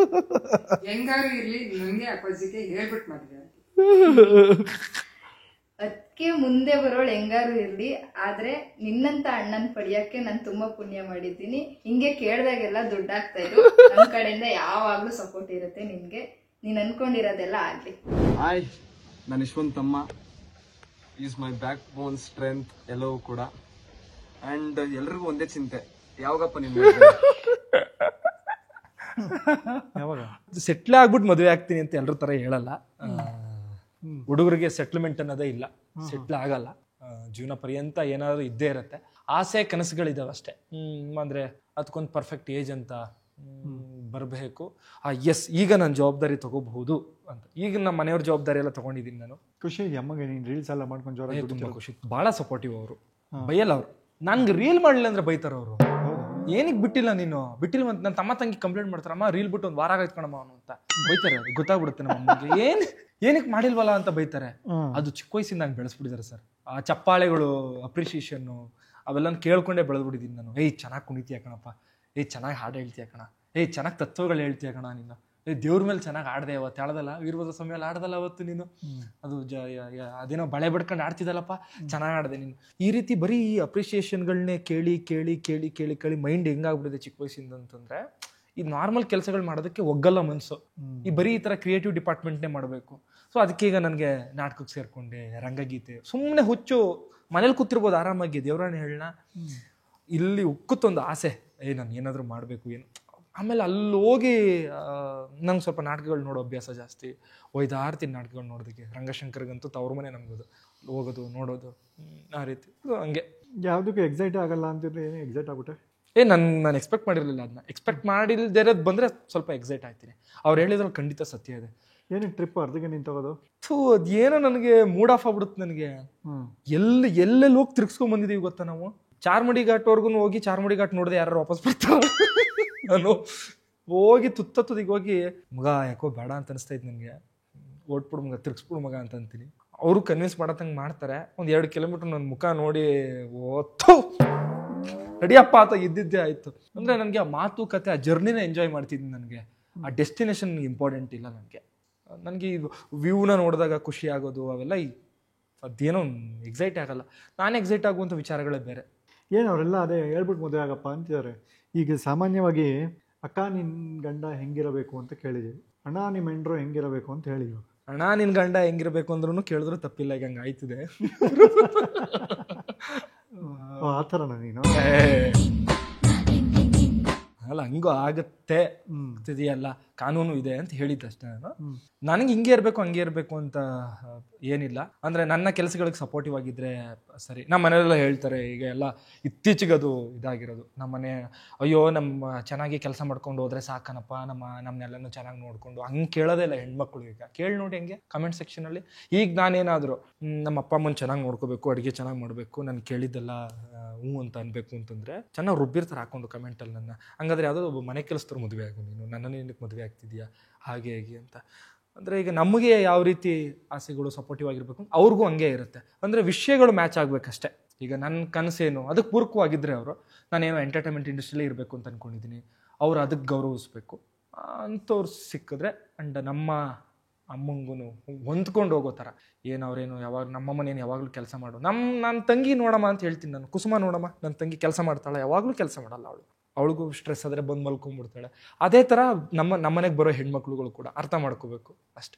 ಹೆಂಗಾರು ಇರ್ಲಿ, ನಂಗೆ ಅಪ್ಪಾಜಿಗೆ ಹೇಳ್ಬಿಟ್ಟು ಮಾಡಿದೆ. ಅದಕ್ಕೆ ಮುಂದೆ ಬರೋಳು ಹೆಂಗಾರು ಇರ್ಲಿ, ಆದ್ರೆ ನಿನ್ನಂತ ಅಣ್ಣನ್ ಪಡಿಯಕ್ಕೆ ನಾನು ತುಂಬಾ ಪುಣ್ಯ ಮಾಡಿದ್ದೀನಿ. ಹಿಂಗೆ ಕೇಳ್ದಾಗೆಲ್ಲ ದುಡ್ಡಾಗ್ತಾ ಇದ್ದು ನಮ್ ಕಡೆಯಿಂದ ಯಾವಾಗ್ಲೂ ಸಪೋರ್ಟ್ ಇರುತ್ತೆ ನಿನ್ಗೆ. ನೀನ್ ಅನ್ಕೊಂಡಿರೋದೆಲ್ಲ ಆಗ್ಲಿ. ಹಾಯ್, ನಾನು ಯಶವಂತ್ ತಮ್ಮ. Is my back bone strength ಎಲ್ಲವೂ ಕೂಡ. ಅಂಡ್ ಎಲ್ರಿಗೂ ಒಂದೇ ಚಿಂತೆ, ಯಾವಾಗಪ್ಪ ನಿಮ್ಗೆ ಯಾವಾಗ ಸೆಟ್ಲ್ ಆಗ್ಬಿಟ್ಟು ಮದುವೆ ಆಗ್ತೀನಿ ಅಂತ ಎಲ್ಲರ ತರ ಹೇಳಲ್ಲ. ಹುಡುಗರಿಗೆ ಸೆಟ್ಲ್ಮೆಂಟ್ ಅನ್ನೋದೇ ಇಲ್ಲ, ಸೆಟ್ಲ್ ಆಗಲ್ಲ. ಜೀವನ ಪರ್ಯಂತ ಏನಾದ್ರು ಇದ್ದೇ ಇರುತ್ತೆ. ಆಸೆ ಕನಸುಗಳಿದಾವೆ ಅಷ್ಟೇ. ಅಂದ್ರೆ ಅದಕ್ಕೊಂದು ಪರ್ಫೆಕ್ಟ್ ಏಜ್ ಅಂತ ಬರಬೇಕು. ಎಸ್, ಈಗ ನಾನು ಜವಾಬ್ದಾರಿ ತಗೋಬಹುದು ಅಂತ. ಈಗ ನಮ್ಮ ಮನೆಯವ್ರ ಜವಾಬ್ದಾರಿ ಎಲ್ಲ ತಗೊಂಡಿದ್ದೀನಿ ನಾನು. ಖುಷಿ ಇದೆಯಾ ಅಮ್ಮಗೆ? ನೀನು ರೀಲ್ಸ್ ಎಲ್ಲ ಮಾಡ್ಕೊಂಡು ಜೋರ? ತುಂಬಾ ಖುಷಿ, ಬಹಳ ಸಪೋರ್ಟಿವ್ ಅವರು. ಬೈಯಲ್ಲ ಅವರು. ನನ್ಗೆ ರೀಲ್ ಮಾಡಲಿಲ್ಲ ಅಂದ್ರೆ ಬೈತಾರ ಅವರು. ಏನಕ್ಕೆ ಬಿಟ್ಟಿಲ್ಲ ನೀನು? ಬಿಟ್ಟಿಲ್ಲ ಅಂತ ನನ್ನ ತಮ್ಮ ತಂಗಿ ಕಂಪ್ಲೇಂಟ್ ಮಾಡ್ತಾರಮ್ಮ, ರೀಲ್ ಬಿಟ್ಟು ಒಂದು ವಾರ ಆಯ್ತ್ಕೊಳಮ್ಮ ಅವನು ಅಂತ ಬೈತಾರೆ. ಗೊತ್ತಾಗ್ಬಿಡುತ್ತೆ ನಮ್ಮ ಅಮ್ಮಗೆ ಏನಕ್ಕೆ ಮಾಡಿಲ್ವಲ್ಲ ಅಂತ ಬೈತಾರೆ. ಅದು ಚಿಕ್ಕ ವಯಸ್ಸಿಂದ ನಂಗೆ ಬೆಳೆಸ್ಬಿಟ್ಟಿದ್ದಾರೆ ಸರ್. ಆ ಚಪ್ಪಾಳೆಗಳು, ಅಪ್ರಿಷಿಯೇಷನ್ ಅವೆಲ್ಲ ಕೇಳ್ಕೊಂಡೇ ಬೆಳೆದ್ಬಿಟ್ಟಿದ್ದೀನಿ ನಾನು. ಚೆನ್ನಾಗಿ ಕುಣಿತೀಯ ಕಣಪ್ಪ, ಚೆನ್ನಾಗಿ ಹಾಡು ಹೇಳ್ತೀಯ ಕಣ, ಚೆನ್ನಾಗಿ ತತ್ವಗಳು ಹೇಳ್ತೀಯ ಕಣ ನೀನು, ದೇವ್ರ ಮೇಲೆ ಚೆನ್ನಾಗಿ ಆಡ್ದೆ ಅವತ್ತು, ಆಡ್ದಲ್ಲ ವೀರಭದ್ರ ಸ್ವಾಮಿಯಲ್ಲಿ ಆಡ್ದಲ್ಲ ಅವತ್ತು ನೀನು, ಅದು ಅದೇನೋ ಬಳೆ ಬಡ್ಕೊಂಡು ಆಡ್ತಿದ್ದಲ್ಲಪ್ಪ, ಚೆನ್ನಾಗಿ ಆಡ್ದೆ ನೀನು. ಈ ರೀತಿ ಬರೀ ಈ ಅಪ್ರಿಷಿಯೇಷನ್ಗಳನ್ನೇ ಕೇಳಿ ಕೇಳಿ ಕೇಳಿ ಕೇಳಿ ಕೇಳಿ ಮೈಂಡ್ ಹೆಂಗಾಗ್ಬಿಟ್ಟಿದೆ ಚಿಕ್ಕ ವಯಸ್ಸಿಂದ ಅಂತಂದ್ರೆ, ಈ ನಾರ್ಮಲ್ ಕೆಲಸಗಳು ಮಾಡೋದಕ್ಕೆ ಒಗ್ಗಲ್ಲ ಮನಸ್ಸು. ಈ ಬರೀ ಈ ಥರ ಕ್ರಿಯೇಟಿವ್ ಡಿಪಾರ್ಟ್ಮೆಂಟ್ನೇ ಮಾಡಬೇಕು. ಸೊ ಅದಕ್ಕೆ ಈಗ ನನಗೆ ನಾಟಕಕ್ಕೆ ಸೇರ್ಕೊಂಡೆ, ರಂಗಗೀತೆ. ಸುಮ್ಮನೆ ಹುಚ್ಚು ಮನೇಲಿ ಕೂತಿರ್ಬೋದು ಆರಾಮಾಗಿ, ದೇವ್ರಾಣಿ ಹೇಳೋಣ. ಇಲ್ಲಿ ಉಕ್ಕುತ್ತೊಂದು ಆಸೆ, ನಾನು ಏನಾದರೂ ಮಾಡಬೇಕು ಏನು. ಆಮೇಲೆ ಅಲ್ಲಿ ಹೋಗಿ ನಂಗೆ ಸ್ವಲ್ಪ ನಾಟಕಗಳು ನೋಡೋ ಅಭ್ಯಾಸ ಜಾಸ್ತಿ. ಒಯ್ದಾರ್ತೀನಿ ನಾಟಕಗಳು ನೋಡೋದಕ್ಕೆ. ರಂಗಶಂಕರ್ಗಂತೂ ತವ್ರ ಮನೆ ನಮ್ಗದು, ಹೋಗೋದು ನೋಡೋದು ಆ ರೀತಿ. ಹಂಗೆ ಯಾವುದಕ್ಕೂ ಎಕ್ಸೈಟ್ ಆಗಲ್ಲ ಅಂತಿದ್ರೆ ಏನೇ ಎಕ್ಸೈಟ್ ಆಗ್ಬಿಟ್ಟೆ? ನಾನು ಎಕ್ಸ್ಪೆಕ್ಟ್ ಮಾಡಿರಲಿಲ್ಲ. ಅದನ್ನ ಎಕ್ಸ್ಪೆಕ್ಟ್ ಮಾಡಿಲ್ದೇ ಇರೋದು ಬಂದರೆ ಸ್ವಲ್ಪ ಎಕ್ಸೈಟ್ ಆಗ್ತೀನಿ. ಅವ್ರು ಹೇಳಿದ್ರಲ್ಲಿ ಖಂಡಿತ ಸತ್ಯ ಇದೆ. ಏನೇ ಟ್ರಿಪ್ ಅರ್ಧಕ್ಕೆ ನಿಂತು ಹೋಗೋದು? ಅದೇನೋ ನನಗೆ ಮೂಡ್ ಆಫ್ ಆಗ್ಬಿಡುತ್ತೆ ನನಗೆ. ಎಲ್ಲೆಲ್ಲಿ ಹೋಗಿ ತಿರ್ಗಿಸ್ಕೊಂಡ್ ಬಂದಿದ್ದೀವಿ ಗೊತ್ತಾ ನಾವು. ಚಾರ್ಮಡಿ ಘಾಟ್ವರೆಗೂ ಹೋಗಿ ಚಾರ್ಮಡಿ ಘಾಟ್ ನೋಡಿದೆ ಯಾರು ವಾಪಸ್ ಬರ್ತಾರೆ. ನಾನು ಹೋಗಿ ತುದಿಗೆ ಹೋಗಿ ಮಗ ಯಾಕೋ ಬೇಡ ಅಂತ ಅನಿಸ್ತಾ ಇತ್ತು ನನಗೆ, ಓಟ್ಬಿಡು ಮಗ, ತಿರ್ಗಿಸ್ಬಿಡು ಮಗ ಅಂತ ಅಂತೀನಿ. ಅವರು ಕನ್ವಿನ್ಸ್ ಮಾಡತ್ತಂಗೆ ಮಾಡ್ತಾರೆ. ಒಂದು 2 ಕಿಲೋಮೀಟರ್ ನನ್ನ ಮುಖ ನೋಡಿ ಓತ್ತು ರೆಡಿಯಪ್ಪ ಅಂತ ಇದ್ದಿದ್ದೇ ಆಯಿತು. ಅಂದರೆ ನನಗೆ ಆ ಮಾತುಕತೆ, ಆ ಜರ್ನಿನ ಎಂಜಾಯ್ ಮಾಡ್ತಿದ್ದೀನಿ. ನನಗೆ ಆ ಡೆಸ್ಟಿನೇಷನ್ ಇಂಪಾರ್ಟೆಂಟ್ ಇಲ್ಲ ನನಗೆ. ನನಗೆ ಈ ವ್ಯೂನ ನೋಡಿದಾಗ ಖುಷಿ ಆಗೋದು ಅವೆಲ್ಲ ಅದೇನೋ ಎಕ್ಸೈಟ್ ಆಗಲ್ಲ. ನಾನು ಎಕ್ಸೈಟ್ ಆಗುವಂಥ ವಿಚಾರಗಳೇ ಬೇರೆ. ಏನು ಅವರೆಲ್ಲ ಅದೇ ಹೇಳ್ಬಿಟ್ಟು ಮದುವೆ ಆಗಪ್ಪ ಅಂತಿದ್ದಾರೆ. ಈಗ ಸಾಮಾನ್ಯವಾಗಿ ಅಕ್ಕ ನಿನ್ನ ಗಂಡ ಹೆಂಗಿರಬೇಕು ಅಂತ ಕೇಳಿದ್ದೀವಿ, ಅಣ್ಣ ನಿಮ್ಮ ಹೆಂಡ್ರು ಹೆಂಗಿರಬೇಕು ಅಂತ ಹೇಳಿದ್ವಿ. ಅಣ್ಣ ನಿನ್ನ ಗಂಡ ಹೆಂಗಿರಬೇಕು ಅಂದ್ರೂ ಕೇಳಿದ್ರು ತಪ್ಪಿಲ್ಲ. ಈಗ ಹಂಗೆ ಆಯ್ತಿದೆ. ಆ ಥರನ ನೀನು? ಅಲ್ಲ, ಹಂಗೂ ಆಗತ್ತೆ ಇದೆಯಲ್ಲ, ಕಾನೂನು ಇದೆ ಅಂತ ಹೇಳಿದ್ದಷ್ಟೇ. ನನಗೆ ಹಿಂಗೆ ಇರಬೇಕು ಹಂಗೆ ಇರಬೇಕು ಅಂತ ಏನಿಲ್ಲ. ಅಂದರೆ ನನ್ನ ಕೆಲಸಗಳಿಗೆ ಸಪೋರ್ಟಿವ್ ಆಗಿದ್ದರೆ ಸರಿ. ನಮ್ಮ ಮನೆಯಲ್ಲೆಲ್ಲ ಹೇಳ್ತಾರೆ, ಈಗ ಎಲ್ಲ ಇತ್ತೀಚೆಗೆ ಅದು ಇದಾಗಿರೋದು. ನಮ್ಮ ಮನೆ ಅಯ್ಯೋ ನಮ್ಮ ಚೆನ್ನಾಗಿ ಕೆಲಸ ಮಾಡ್ಕೊಂಡು ಹೋದ್ರೆ ಸಾಕನಪ್ಪ, ನಮ್ಮನ್ನೆಲ್ಲನೂ ಚೆನ್ನಾಗಿ ನೋಡಿಕೊಂಡು, ಹಂಗೆ ಕೇಳೋದೇ ಇಲ್ಲ ಹೆಣ್ಮಕ್ಳು. ಈಗ ಕೇಳಿ ನೋಡಿ ಹಂಗೆ ಕಮೆಂಟ್ ಸೆಕ್ಷನಲ್ಲಿ. ಈಗ ನಾನೇನಾದರೂ ನಮ್ಮ ಅಪ್ಪ ಅಮ್ಮನ ಚೆನ್ನಾಗಿ ನೋಡ್ಕೋಬೇಕು, ಅಡುಗೆ ಚೆನ್ನಾಗಿ ಮಾಡಬೇಕು, ನಾನು ಕೇಳಿದ್ದೆಲ್ಲ ಹ್ಞೂ ಅಂತ ಅನ್ಬೇಕು ಅಂತಂದರೆ ಚೆನ್ನಾಗಿ ರುಬ್ಬಿರ್ತಾರೆ ಹಾಕೊಂಡು ಕಮೆಂಟಲ್ಲಿ ನನ್ನ. ಹಂಗಾದ್ರೆ ಯಾವುದೋ ಒಬ್ಬ ಮನೆ ಕೆಲಸದವ್ರು ಮದುವೆ ಆಗು ನೀನು, ನನ್ನನ್ನು ಏನಕ್ಕೆ ಮದುವೆ ಆಗ್ತಿದ್ಯಾ ಹಾಗೆ ಹೇಗೆ ಅಂತ. ಅಂದರೆ ಈಗ ನಮಗೆ ಯಾವ ರೀತಿ ಆಸೆಗಳು ಸಪೋರ್ಟಿವ್ ಆಗಿರಬೇಕು, ಅವ್ರಿಗೂ ಹಂಗೆ ಇರುತ್ತೆ. ಅಂದರೆ ವಿಷಯಗಳು ಮ್ಯಾಚ್ ಆಗಬೇಕಷ್ಟೆ. ಈಗ ನನ್ನ ಕನಸೇನು ಅದಕ್ಕೆ ಪೂರಕವಾಗಿದ್ದರೆ ಅವರು, ನಾನೇನೋ ಎಂಟರ್ಟೈನ್ಮೆಂಟ್ ಇಂಡಸ್ಟ್ರಿಯಲ್ಲೇ ಇರಬೇಕು ಅಂತ ಅಂದ್ಕೊಂಡಿದ್ದೀನಿ, ಅವರು ಅದಕ್ಕೆ ಗೌರವಿಸ್ಬೇಕು ಅಂಥವ್ರು ಸಿಕ್ಕಿದ್ರೆ. ಆ್ಯಂಡ್ ನಮ್ಮ ಅಮ್ಮಂಗೂ ಹೊಂದ್ಕೊಂಡು ಹೋಗೋ ಥರ, ಅವ್ರೇನು ಯಾವಾಗ ನಮ್ಮಮ್ಮನೇನು ಯಾವಾಗಲೂ ಕೆಲಸ ಮಾಡು, ನನ್ನ ತಂಗಿ ನೋಡಮ್ಮ ಅಂತ ಹೇಳ್ತೀನಿ ನಾನು. ಕುಸುಮ ನೋಡಮ್ಮ, ನನ್ನ ತಂಗಿ ಕೆಲಸ ಮಾಡ್ತಾಳೆ, ಯಾವಾಗಲೂ ಕೆಲಸ ಮಾಡಲ್ಲ ಅವಳಿಗೂ ಸ್ಟ್ರೆಸ್ ಆದರೆ ಬಂದು ಮಲ್ಕೊಂಡ್ಬಿಡ್ತಾಳೆ. ಅದೇ ಥರ ನಮ್ಮನೆಗೆ ಬರೋ ಹೆಣ್ಮಕ್ಳುಗಳು ಕೂಡ ಅರ್ಥ ಮಾಡ್ಕೋಬೇಕು ಅಷ್ಟೇ.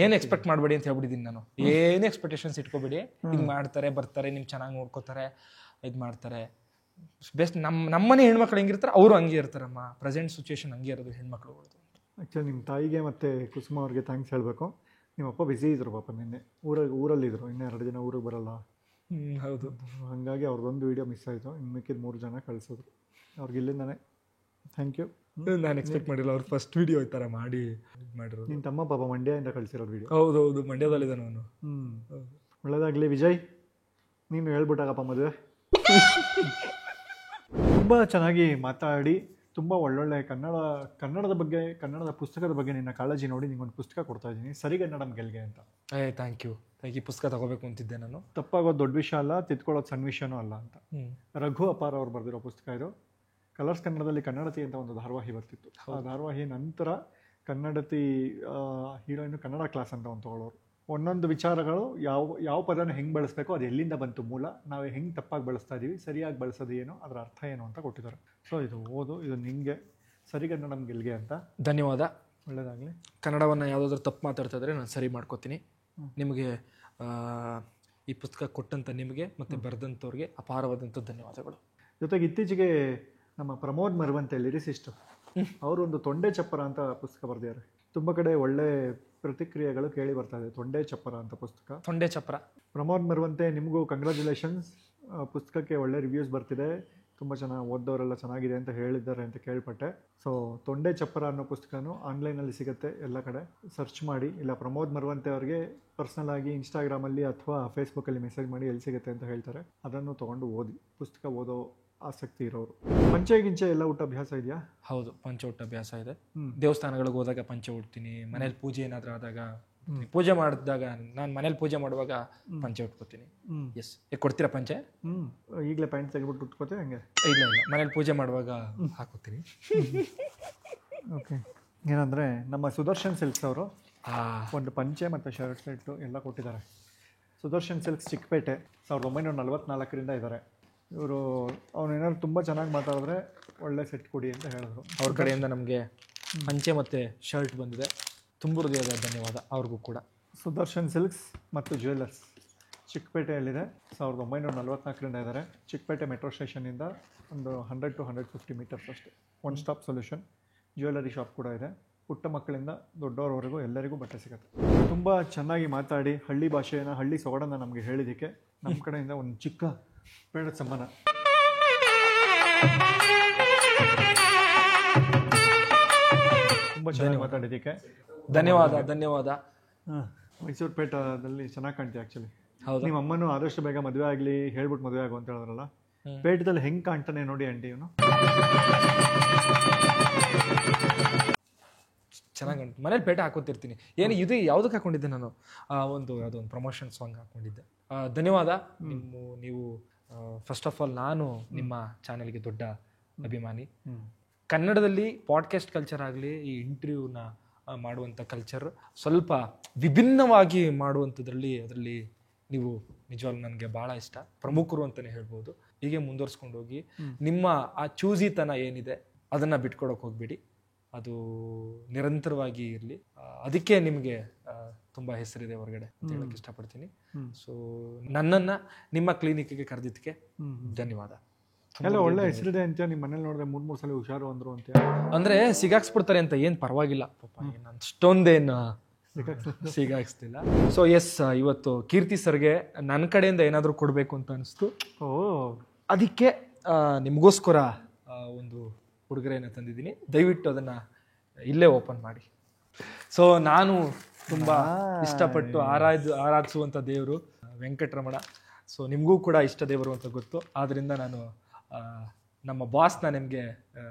ಏನು ಎಕ್ಸ್ಪೆಕ್ಟ್ ಮಾಡಬೇಡಿ ಅಂತ ಹೇಳ್ಬಿಟ್ಟಿದ್ದೀನಿ ನಾನು. ಏನು ಎಕ್ಸ್ಪೆಕ್ಟೇಷನ್ಸ್ ಇಟ್ಕೋಬೇಡಿ. ಹಿಂಗೆ ಮಾಡ್ತಾರೆ, ಬರ್ತಾರೆ, ನಿಮ್ಗೆ ಚೆನ್ನಾಗಿ ನೋಡ್ಕೋತಾರೆ, ಇದು ಮಾಡ್ತಾರೆ. ಬೆಸ್ಟ್ ನಮ್ಮನೆ ಹೆಣ್ಮಕ್ಳು ಹೆಂಗಿರ್ತಾರೆ ಅವರು ಹಂಗೆ ಇರ್ತಾರಮ್ಮ. ಪ್ರೆಸೆಂಟ್ ಸಿಚುವೇಶನ್ ಹಂಗೆ ಇರೋದು ಹೆಣ್ಮಕ್ಳುಗಳದ್ದು. ಆ್ಯಕ್ಚುಲಿ ನಿಮ್ಮ ತಾಯಿಗೆ ಮತ್ತು ಕುಸುಮ ಅವ್ರಿಗೆ ಥ್ಯಾಂಕ್ಸ್ ಹೇಳಬೇಕು. ನಿಮ್ಮಪ್ಪ ಬ್ಯುಸಿ ಇದ್ರು ಪಾಪ, ನಿನ್ನೆ ಊರಲ್ಲಿದ್ದರು. ಇನ್ನೂ 2 ಜನ ಊರಿಗೆ ಬರಲ್ಲ. ಹೌದು, ಹಾಗಾಗಿ ಅವ್ರದ್ದೊಂದು ವೀಡಿಯೋ ಮಿಸ್ ಆಯಿತು. ಇನ್ನು ಮಿಕ್ಕಿದ 3 ಜನ ಕಳಿಸಿದ್ರು. ಅವ್ರಿಗೆ ಇಲ್ಲಿಂದಾನೆ ಥ್ಯಾಂಕ್ ಯು. ನಾನು ಎಕ್ಸ್ಪೆಕ್ಟ್ ಮಾಡಿಲ್ಲ ಅವ್ರು ಫಸ್ಟ್ ವೀಡಿಯೋ ಈ ಥರ ಮಾಡಿರೋದು. ನಿನ್ನ ತಮ್ಮ ಪಾಪ ಮಂಡ್ಯದಿಂದ ಕಳಿಸಿರೋದು ವೀಡಿಯೋ. ಹೌದೌದು, ಮಂಡ್ಯದಲ್ಲಿದ್ದಾನೆ ಅವನು. ಒಳ್ಳೆಯದಾಗಲಿ ವಿಜಯ್, ನೀನು ಹೇಳ್ಬಿಟ್ಟಾಗಪ್ಪ ಮದುವೆ. ತುಂಬ ಚೆನ್ನಾಗಿ ಮಾತಾಡಿ, ತುಂಬ ಒಳ್ಳೊಳ್ಳೆ ಕನ್ನಡದ ಬಗ್ಗೆ, ಕನ್ನಡದ ಪುಸ್ತಕದ ಬಗ್ಗೆ ನಿನ್ನ ಕಾಳಜಿ ನೋಡಿ ನಿಂಗೊಂದು ಪುಸ್ತಕ ಕೊಡ್ತಾ ಇದ್ದೀನಿ, ಸರಿಗನ್ನಡಂ ಗೆಲ್ಗೆ ಅಂತ. Thank you. ಈ ಪುಸ್ತಕ ತಗೋಬೇಕು ಅಂತಿದ್ದೆ ನಾನು. ತಪ್ಪಾಗೋದು ದೊಡ್ಡ ವಿಷಯ ಅಲ್ಲ, ತಿದ್ಕೊಳ್ಳೋದು ಸಣ್ಣ ವಿಷಯನೂ ಅಲ್ಲ ಅಂತ. ರಘು ಅಪಾರ್ ಅವ್ರು ಬರೆದಿರೋ ಪುಸ್ತಕ ಇದು. ಕಲರ್ಸ್ ಕನ್ನಡದಲ್ಲಿ ಕನ್ನಡತಿ ಅಂತ ಒಂದು ಧಾರಾವಾಹಿ ಬರ್ತಿತ್ತು. ಆ ಧಾರಾವಾಹಿ ನಂತರ ಕನ್ನಡತಿ ಹೀರೋಯಿನ್ ಕನ್ನಡ ಕ್ಲಾಸ್ ಅಂತ ಒಂದು ತಗೊಳ್ಳೋರು. ಒಂದೊಂದು ವಿಚಾರಗಳು ಯಾವ ಪದನ ಹೆಂಗೆ ಬಳಸಬೇಕು, ಅದು ಎಲ್ಲಿಂದ ಬಂತು ಮೂಲ, ನಾವು ಹೆಂಗೆ ತಪ್ಪಾಗಿ ಬಳಸ್ತಾ ಇದ್ದೀವಿ, ಸರಿಯಾಗಿ ಬಳಸೋದು ಏನು, ಅದರ ಅರ್ಥ ಏನು ಅಂತ ಕೊಟ್ಟಿದ್ದಾರೆ. ಸೊ ಇದು ಓದು, ಇದು ನಿಮಗೆ ಸರಿಗನ್ನಡಂ ಗೆಲ್ಗೆ ಅಂತ. ಧನ್ಯವಾದ. ಒಳ್ಳೆಯದಾಗಲಿ. ಕನ್ನಡವನ್ನು ಯಾವುದಾದ್ರೂ ತಪ್ಪು ಮಾತಾಡ್ತಾ ಇದ್ರೆ ನಾನು ಸರಿ ಮಾಡ್ಕೋತೀನಿ. ನಿಮಗೆ ಈ ಪುಸ್ತಕ ಕೊಟ್ಟಂಥ ನಿಮಗೆ ಮತ್ತು ಬರೆದಂಥವ್ರಿಗೆ ಅಪಾರವಾದಂಥ ಧನ್ಯವಾದಗಳು. ಜೊತೆಗೆ ಇತ್ತೀಚೆಗೆ ನಮ್ಮ ಪ್ರಮೋದ್ ಮರವಂತೆ ಲಿರಿಸಿಸ್ಟು ಅವರು ಒಂದು ತೊಂಡೆ ಚಪ್ಪರ ಅಂತ ಪುಸ್ತಕ ಬರೆದಿದ್ದಾರೆ. ತುಂಬ ಕಡೆ ಒಳ್ಳೆ ಪ್ರತಿಕ್ರಿಯೆಗಳು ಕೇಳಿ ಬರ್ತಾ ಇದೆ. ತೊಂಡೆ ಚಪ್ಪರ ಅಂತ ಪುಸ್ತಕ. ತೊಂಡೆ ಚಪ್ಪರ. ಪ್ರಮೋದ್ ಮರವಂತೆ, ನಿಮಗೂ ಕಂಗ್ರ್ಯಾಚುಲೇಷನ್ಸ್. ಪುಸ್ತಕಕ್ಕೆ ಒಳ್ಳೆ ರಿವ್ಯೂಸ್ ಬರ್ತಿದೆ, ತುಂಬ ಚೆನ್ನಾಗಿ ಓದೋರೆಲ್ಲ ಚೆನ್ನಾಗಿದೆ ಅಂತ ಹೇಳಿದ್ದಾರೆ ಅಂತ ಕೇಳ್ಪಟ್ಟೆ. ಸೊ ತೊಂಡೆ ಚಪ್ಪರ ಅನ್ನೋ ಪುಸ್ತಕನೂ ಆನ್ಲೈನಲ್ಲಿ ಸಿಗುತ್ತೆ, ಎಲ್ಲ ಕಡೆ ಸರ್ಚ್ ಮಾಡಿ. ಇಲ್ಲ ಪ್ರಮೋದ್ ಮರವಂತೆ ಅವ್ರಿಗೆ ಪರ್ಸ್ನಲ್ ಆಗಿ ಇನ್ಸ್ಟಾಗ್ರಾಮಲ್ಲಿ ಅಥವಾ ಫೇಸ್ಬುಕ್ಕಲ್ಲಿ ಮೆಸೇಜ್ ಮಾಡಿ ಎಲ್ಲಿ ಸಿಗುತ್ತೆ ಅಂತ ಹೇಳ್ತಾರೆ. ಅದನ್ನು ತೊಗೊಂಡು ಓದಿ, ಪುಸ್ತಕ ಓದೋ ಆಸಕ್ತಿ ಇರೋರು. ಪಂಚೆ ಗಿಂಚೆ ಎಲ್ಲ ಊಟ ಅಭ್ಯಾಸ ಇದೆಯಾ? ಹೌದು, ಪಂಚೆ ಊಟ ಅಭ್ಯಾಸ ಇದೆ. ದೇವಸ್ಥಾನಗಳಿಗೆ ಹೋದಾಗ ಪಂಚೆ ಉಡ್ತೀನಿ. ಮನೇಲಿ ಪೂಜೆ ಏನಾದರೂ ಆದಾಗ, ಪೂಜೆ ಮಾಡಿದಾಗ, ನಾನು ಮನೇಲಿ ಪೂಜೆ ಮಾಡುವಾಗ ಪಂಚೆ ಉಟ್ಕೋತೀನಿ. ಎಸ್. ಕೊಡ್ತೀರಾ ಪಂಚೆ? ಈಗಲೇ ಪ್ಯಾಂಟ್ ತೆಗೆದ್ಬಿಟ್ಟು ಉಟ್ಕೋತೆ ಹಂಗೆ? ಇಲ್ಲ, ಮನೇಲಿ ಪೂಜೆ ಮಾಡುವಾಗ ಹಾಕೋತೀನಿ. ಓಕೆ. ಏನಂದರೆ ನಮ್ಮ ಸುದರ್ಶನ್ ಸಿಲ್ಕ್ಸ್ ಅವರು ಒಂದು ಪಂಚೆ ಮತ್ತು ಶರ್ಟ್ ಸೆಟ್ಟು ಎಲ್ಲ ಕೊಟ್ಟಿದ್ದಾರೆ. ಸುದರ್ಶನ್ ಸಿಲ್ಕ್ಸ್ ಚಿಕ್ಕಪೇಟೆ, 1944 ಇದ್ದಾರೆ ಇವರು. ಅವನೇನಾದ್ರು ತುಂಬ ಚೆನ್ನಾಗಿ ಮಾತಾಡಿದ್ರೆ ಒಳ್ಳೆ ಸೆಟ್ ಕೊಡಿ ಅಂತ ಹೇಳಿದ್ರು. ಅವ್ರ ಕಡೆಯಿಂದ ನಮಗೆ ಪಂಚೆ ಮತ್ತು ಶರ್ಟ್ ಬಂದಿದೆ. ತುಂಬ ಹೃದಯದ ಧನ್ಯವಾದ ಅವ್ರಿಗೂ ಕೂಡ. ಸುದರ್ಶನ್ ಸಿಲ್ಕ್ಸ್ ಮತ್ತು ಜ್ಯುವೆಲ್ಲರ್ಸ್ ಚಿಕ್ಕಪೇಟೆಯಲ್ಲಿದೆ. 1944 ಇದ್ದಾರೆ. ಚಿಕ್ಕಪೇಟೆ ಮೆಟ್ರೋ ಸ್ಟೇಷನಿಂದ ಒಂದು 100 to 150 ಮೀಟರ್ಸ್ ಅಷ್ಟೇ. One stop solution. Jewellery shop ಕೂಡ ಇದೆ. ಪುಟ್ಟ ಮಕ್ಕಳಿಂದ ದೊಡ್ಡವರವರೆಗೂ ಎಲ್ಲರಿಗೂ ಬಟ್ಟೆ ಸಿಗುತ್ತೆ. ತುಂಬ ಚೆನ್ನಾಗಿ ಮಾತಾಡಿ ಹಳ್ಳಿ ಭಾಷೆಯನ್ನು, ಹಳ್ಳಿ ಸೊಗಡನ್ನು ನಮಗೆ ಹೇಳಿದ್ದಕ್ಕೆ ನಮ್ಮ ಕಡೆಯಿಂದ ಒಂದು ಚಿಕ್ಕ ಬೇಡದ ಸಮ್ಮಾನ. ತುಂಬ ಚೆನ್ನಾಗಿ ಮಾತಾಡಿದ್ದಕ್ಕೆ ಧನ್ಯವಾದ. ಮೈಸೂರು ಪೇಟದಲ್ಲಿ ಚೆನ್ನಾಗಿ ಕಾಣ್ತೀವಿ ಆ್ಯಕ್ಚುಲಿ. ಹೌದು. ನಿಮ್ಮ ಅಮ್ಮನೂ ಆದಷ್ಟು ಬೇಗ ಮದುವೆ ಆಗಲಿ ಹೇಳ್ಬಿಟ್ಟು ಮದುವೆ ಆಗು ಅಂತ ಹೇಳಿದ್ರಲ್ಲ. ಪೇಟದಲ್ಲಿ ಹೆಂಗೆ ಕಾಣ್ತಾನೆ ನೋಡಿ ಆಂಟಿ ಇವನು. ಚೆನ್ನಾಗಿ ಮನೇಲಿ ಪೇಟೆ ಹಾಕೋತಿರ್ತೀನಿ. ಇದು ಯಾವುದಕ್ಕೆ ಹಾಕೊಂಡಿದ್ದೆ ನಾನು, ಯಾವುದೋ ಒಂದು ಪ್ರಮೋಷನ್ ಸಾಂಗ್ ಹಾಕೊಂಡಿದ್ದೆ. ಧನ್ಯವಾದ. ನೀವು ಫಸ್ಟ್ ಆಫ್ ಆಲ್, ನಾನು ನಿಮ್ಮ ಚಾನೆಲ್ಗೆ ದೊಡ್ಡ ಅಭಿಮಾನಿ. ಕನ್ನಡದಲ್ಲಿ ಪಾಡ್ಕಾಸ್ಟ್ ಕಲ್ಚರ್ ಆಗಲಿ, ಈ ಇಂಟರ್ವ್ಯೂನ ಮಾಡುವಂಥ ಕಲ್ಚರ್ ಸ್ವಲ್ಪ ವಿಭಿನ್ನವಾಗಿ ಮಾಡುವಂಥದ್ರಲ್ಲಿ ಅದರಲ್ಲಿ ನೀವು ನಿಜವಾಗ್ಲೂ ನನಗೆ ಭಾಳ ಇಷ್ಟ, ಪ್ರಮುಖರು ಅಂತಲೇ ಹೇಳ್ಬೋದು. ಹೀಗೆ ಮುಂದುವರ್ಸ್ಕೊಂಡು ಹೋಗಿ. ನಿಮ್ಮ ಆ ಚೂಸಿತನ ಏನಿದೆ ಅದನ್ನು ಬಿಟ್ಕೊಡೋಕೆ ಹೋಗ್ಬೇಡಿ, ಅದು ನಿರಂತರವಾಗಿ ಇರಲಿ. ಅದಕ್ಕೆ ನಿಮಗೆ ತುಂಬ ಹೆಸರಿದೆ ಹೊರಗಡೆ ಅಂತ ಹೇಳಕ್ಕೆ ಇಷ್ಟಪಡ್ತೀನಿ. ಸೊ ನನ್ನನ್ನು ನಿಮ್ಮ ಕ್ಲಿನಿಕ್ಗೆ ಕರೆದಿದ್ದಕ್ಕೆ ಧನ್ಯವಾದ. ಎಲ್ಲ ಒಳ್ಳೆ ಹೆಸರಿದೆ ಅಂತ ನಿಮ್ಮ ಮನೇಲಿ ನೋಡಿದ್ರೆ 3 ಸಲ ಹುಷಾರು ಅಂದರು ಅಂತ. ಅಂದರೆ ಸಿಗಾಕ್ಸ್ಬಿಡ್ತಾರೆ ಅಂತ ಏನು ಪರವಾಗಿಲ್ಲ ಪಾಪ, ಏನು ಅಷ್ಟೊಂದೇನು ಸಿಗಾಕ್ಸ್ತಿಲ್ಲ. ಸೊ ಎಸ್, ಇವತ್ತು ಕೀರ್ತಿ ಸರ್ಗೆ ನನ್ನ ಕಡೆಯಿಂದ ಏನಾದರೂ ಕೊಡಬೇಕು ಅಂತ ಅನಿಸ್ತು. ಅದಕ್ಕೆ ನಿಮಗೋಸ್ಕರ ಒಂದು ಉಡುಗೊರೆಯನ್ನು ತಂದಿದ್ದೀನಿ. ದಯವಿಟ್ಟು ಅದನ್ನು ಇಲ್ಲೇ ಓಪನ್ ಮಾಡಿ. ಸೊ ನಾನು ತುಂಬ ಇಷ್ಟಪಟ್ಟು ಆರಾಧಿಸುವಂಥ ದೇವರು ವೆಂಕಟರಮಣ. ಸೊ ನಿಮಗೂ ಕೂಡ ಇಷ್ಟ ದೇವರು ಅಂತ ಗೊತ್ತು. ಆದ್ದರಿಂದ ನಾನು ನಮ್ಮ ಬಾಸ್ನ ನಿಮಗೆ